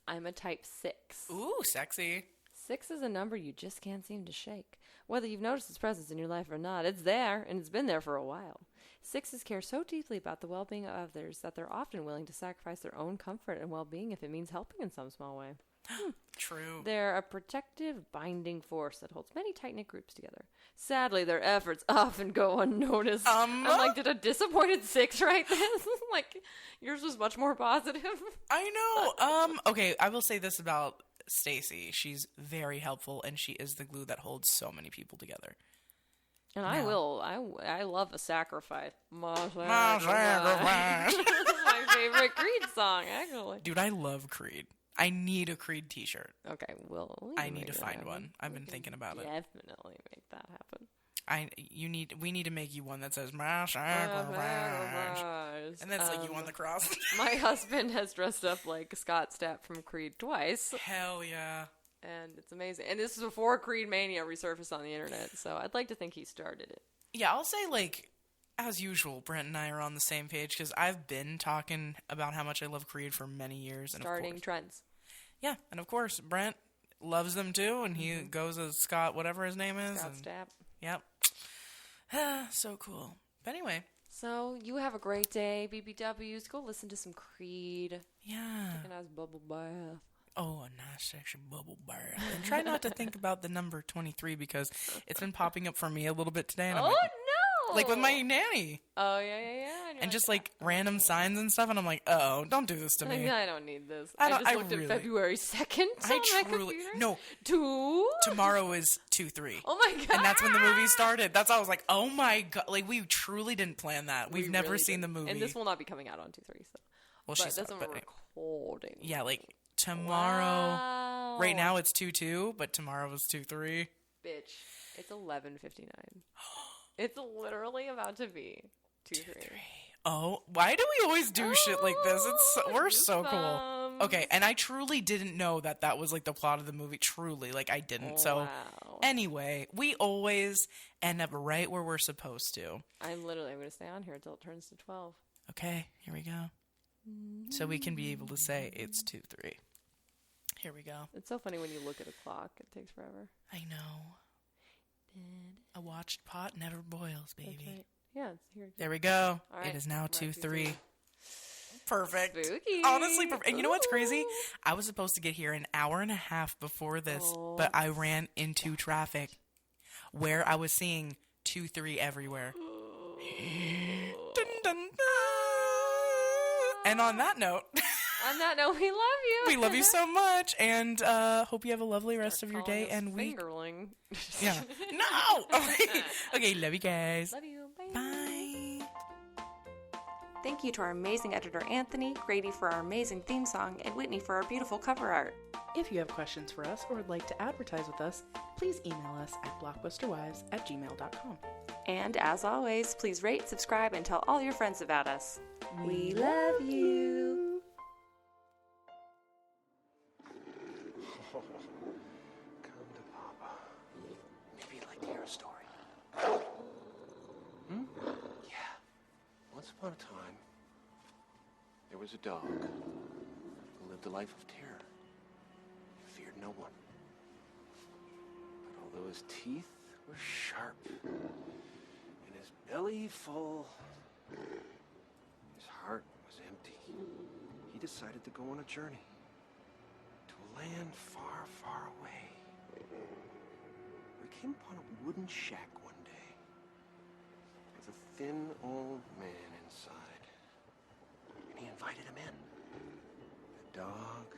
Speaker 3: I'm a type 6.
Speaker 2: Ooh, sexy.
Speaker 3: 6 is a number you just can't seem to shake. Whether you've noticed its presence in your life or not, it's there, and it's been there for a while. 6s care so deeply about the well-being of others that they're often willing to sacrifice their own comfort and well-being if it means helping in some small way.
Speaker 2: True.
Speaker 3: They're a protective, binding force that holds many tight-knit groups together. Sadly, their efforts often go unnoticed. I'm like, did a disappointed 6 write this? Like, yours was much more positive.
Speaker 2: I know. Okay, I will say this about Stacy. She's very helpful, and she is the glue that holds so many people together.
Speaker 3: And
Speaker 2: No.
Speaker 3: I love a sacrifice. My
Speaker 2: sacrifice.
Speaker 3: my favorite Creed song, actually.
Speaker 2: Dude, I love Creed. I need a Creed t-shirt.
Speaker 3: Okay, we
Speaker 2: I
Speaker 3: can
Speaker 2: need
Speaker 3: make
Speaker 2: to
Speaker 3: that
Speaker 2: find
Speaker 3: happen.
Speaker 2: one. I've been thinking about it.
Speaker 3: Definitely make that happen.
Speaker 2: We need to make you one that says my sacrifice. And that's like you on the cross.
Speaker 3: My husband has dressed up like Scott Stapp from Creed twice,
Speaker 2: Hell yeah.
Speaker 3: and it's amazing. And this is before Creed Mania resurfaced on the internet, so I'd like to think he started it.
Speaker 2: Yeah, I'll say, like, as usual, Brent and I are on the same page because I've been talking about how much I love Creed for many years. And
Speaker 3: Starting
Speaker 2: of course,
Speaker 3: trends.
Speaker 2: yeah, and of course, Brent loves them too, and he goes as Scott, whatever his name is.
Speaker 3: Scott
Speaker 2: and,
Speaker 3: Stapp.
Speaker 2: Yep. So cool. But anyway.
Speaker 3: So you have a great day, BBWs. Go listen to some Creed.
Speaker 2: Yeah.
Speaker 3: Take a nice bubble bath.
Speaker 2: Oh, a nice sexy bubble bath. And try not to think about the number 23 because it's been popping up for me a little bit today. And I'm
Speaker 3: Oh,
Speaker 2: like,
Speaker 3: no!
Speaker 2: like with my nanny.
Speaker 3: Oh, yeah.
Speaker 2: And just like random signs and stuff. And I'm like, oh, don't do this to me.
Speaker 3: I don't need this.
Speaker 2: I
Speaker 3: I just looked
Speaker 2: really-
Speaker 3: at February 2nd on
Speaker 2: I
Speaker 3: my
Speaker 2: truly,
Speaker 3: computer.
Speaker 2: no,
Speaker 3: 2?
Speaker 2: tomorrow is 2/3.
Speaker 3: Oh, my God.
Speaker 2: And that's when the movie started. That's why I was like, oh my God. Like, we truly didn't plan that. We've never
Speaker 3: really
Speaker 2: seen
Speaker 3: didn't.
Speaker 2: the movie.
Speaker 3: And this will not be coming out on 2/3, so.
Speaker 2: well,
Speaker 3: But
Speaker 2: she's
Speaker 3: that's when
Speaker 2: but-
Speaker 3: we're recording.
Speaker 2: yeah, like tomorrow.
Speaker 3: Wow.
Speaker 2: Right now it's 2/2, but tomorrow is 2/3.
Speaker 3: Bitch, it's 11:59. It's literally about to be 2/3.
Speaker 2: Oh, why do we always do shit like this? We're so cool.
Speaker 3: Goosebumps.
Speaker 2: Okay, and I truly didn't know that was like the plot of the movie. Truly, like I didn't. So
Speaker 3: Wow.
Speaker 2: anyway, we always end up right where we're supposed to.
Speaker 3: I'm going to stay on here until it turns to 12.
Speaker 2: Okay, here we go. So we can be able to say it's 2-3. Here we go.
Speaker 3: It's so funny when you look at a clock. It takes forever.
Speaker 2: I know. A watched pot never boils, baby.
Speaker 3: That's right. Yeah, it's here.
Speaker 2: There we go.
Speaker 3: All right.
Speaker 2: It is now
Speaker 3: Right,
Speaker 2: 2-3. Perfect.
Speaker 3: Spooky.
Speaker 2: Honestly, perfect. And you know what's crazy? I was supposed to get here an hour and a half before this, but I ran into traffic where I was seeing 2-3 everywhere. Dun, dun, dun. And on that note,
Speaker 3: we love you.
Speaker 2: we love you so much, and hope you have a lovely rest of your day and week.
Speaker 3: Fingerling.
Speaker 2: Yeah. No. Okay. Love you guys.
Speaker 3: Love you. Bye.
Speaker 2: Bye.
Speaker 5: Thank you to our amazing editor Anthony, Grady for our amazing theme song, and Whitney for our beautiful cover art.
Speaker 6: If you have questions for us or would like to advertise with us, please email us at blockbusterwives@gmail.com.
Speaker 5: And as always, please rate, subscribe, and tell all your friends about us. We love you.
Speaker 4: Come to Papa. Maybe you'd like to hear a story. Yeah. Once upon a time, there was a dog who lived a life of terror. He feared no one. But although his teeth were sharp and his belly full, his heart was empty. He decided to go on a journey to a land far, far away. We came upon a wooden shack one day with a thin old man inside, and he invited him in. The dog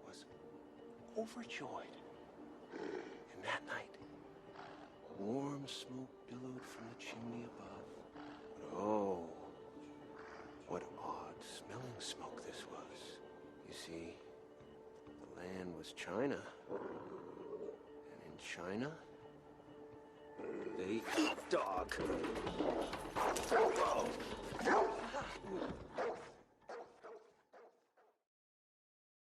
Speaker 4: was overjoyed. And that night, warm smoke billowed from the chimney above. But oh, what odd smelling smoke this was. You see, the land was China. And in China, they eat dog. Whoa.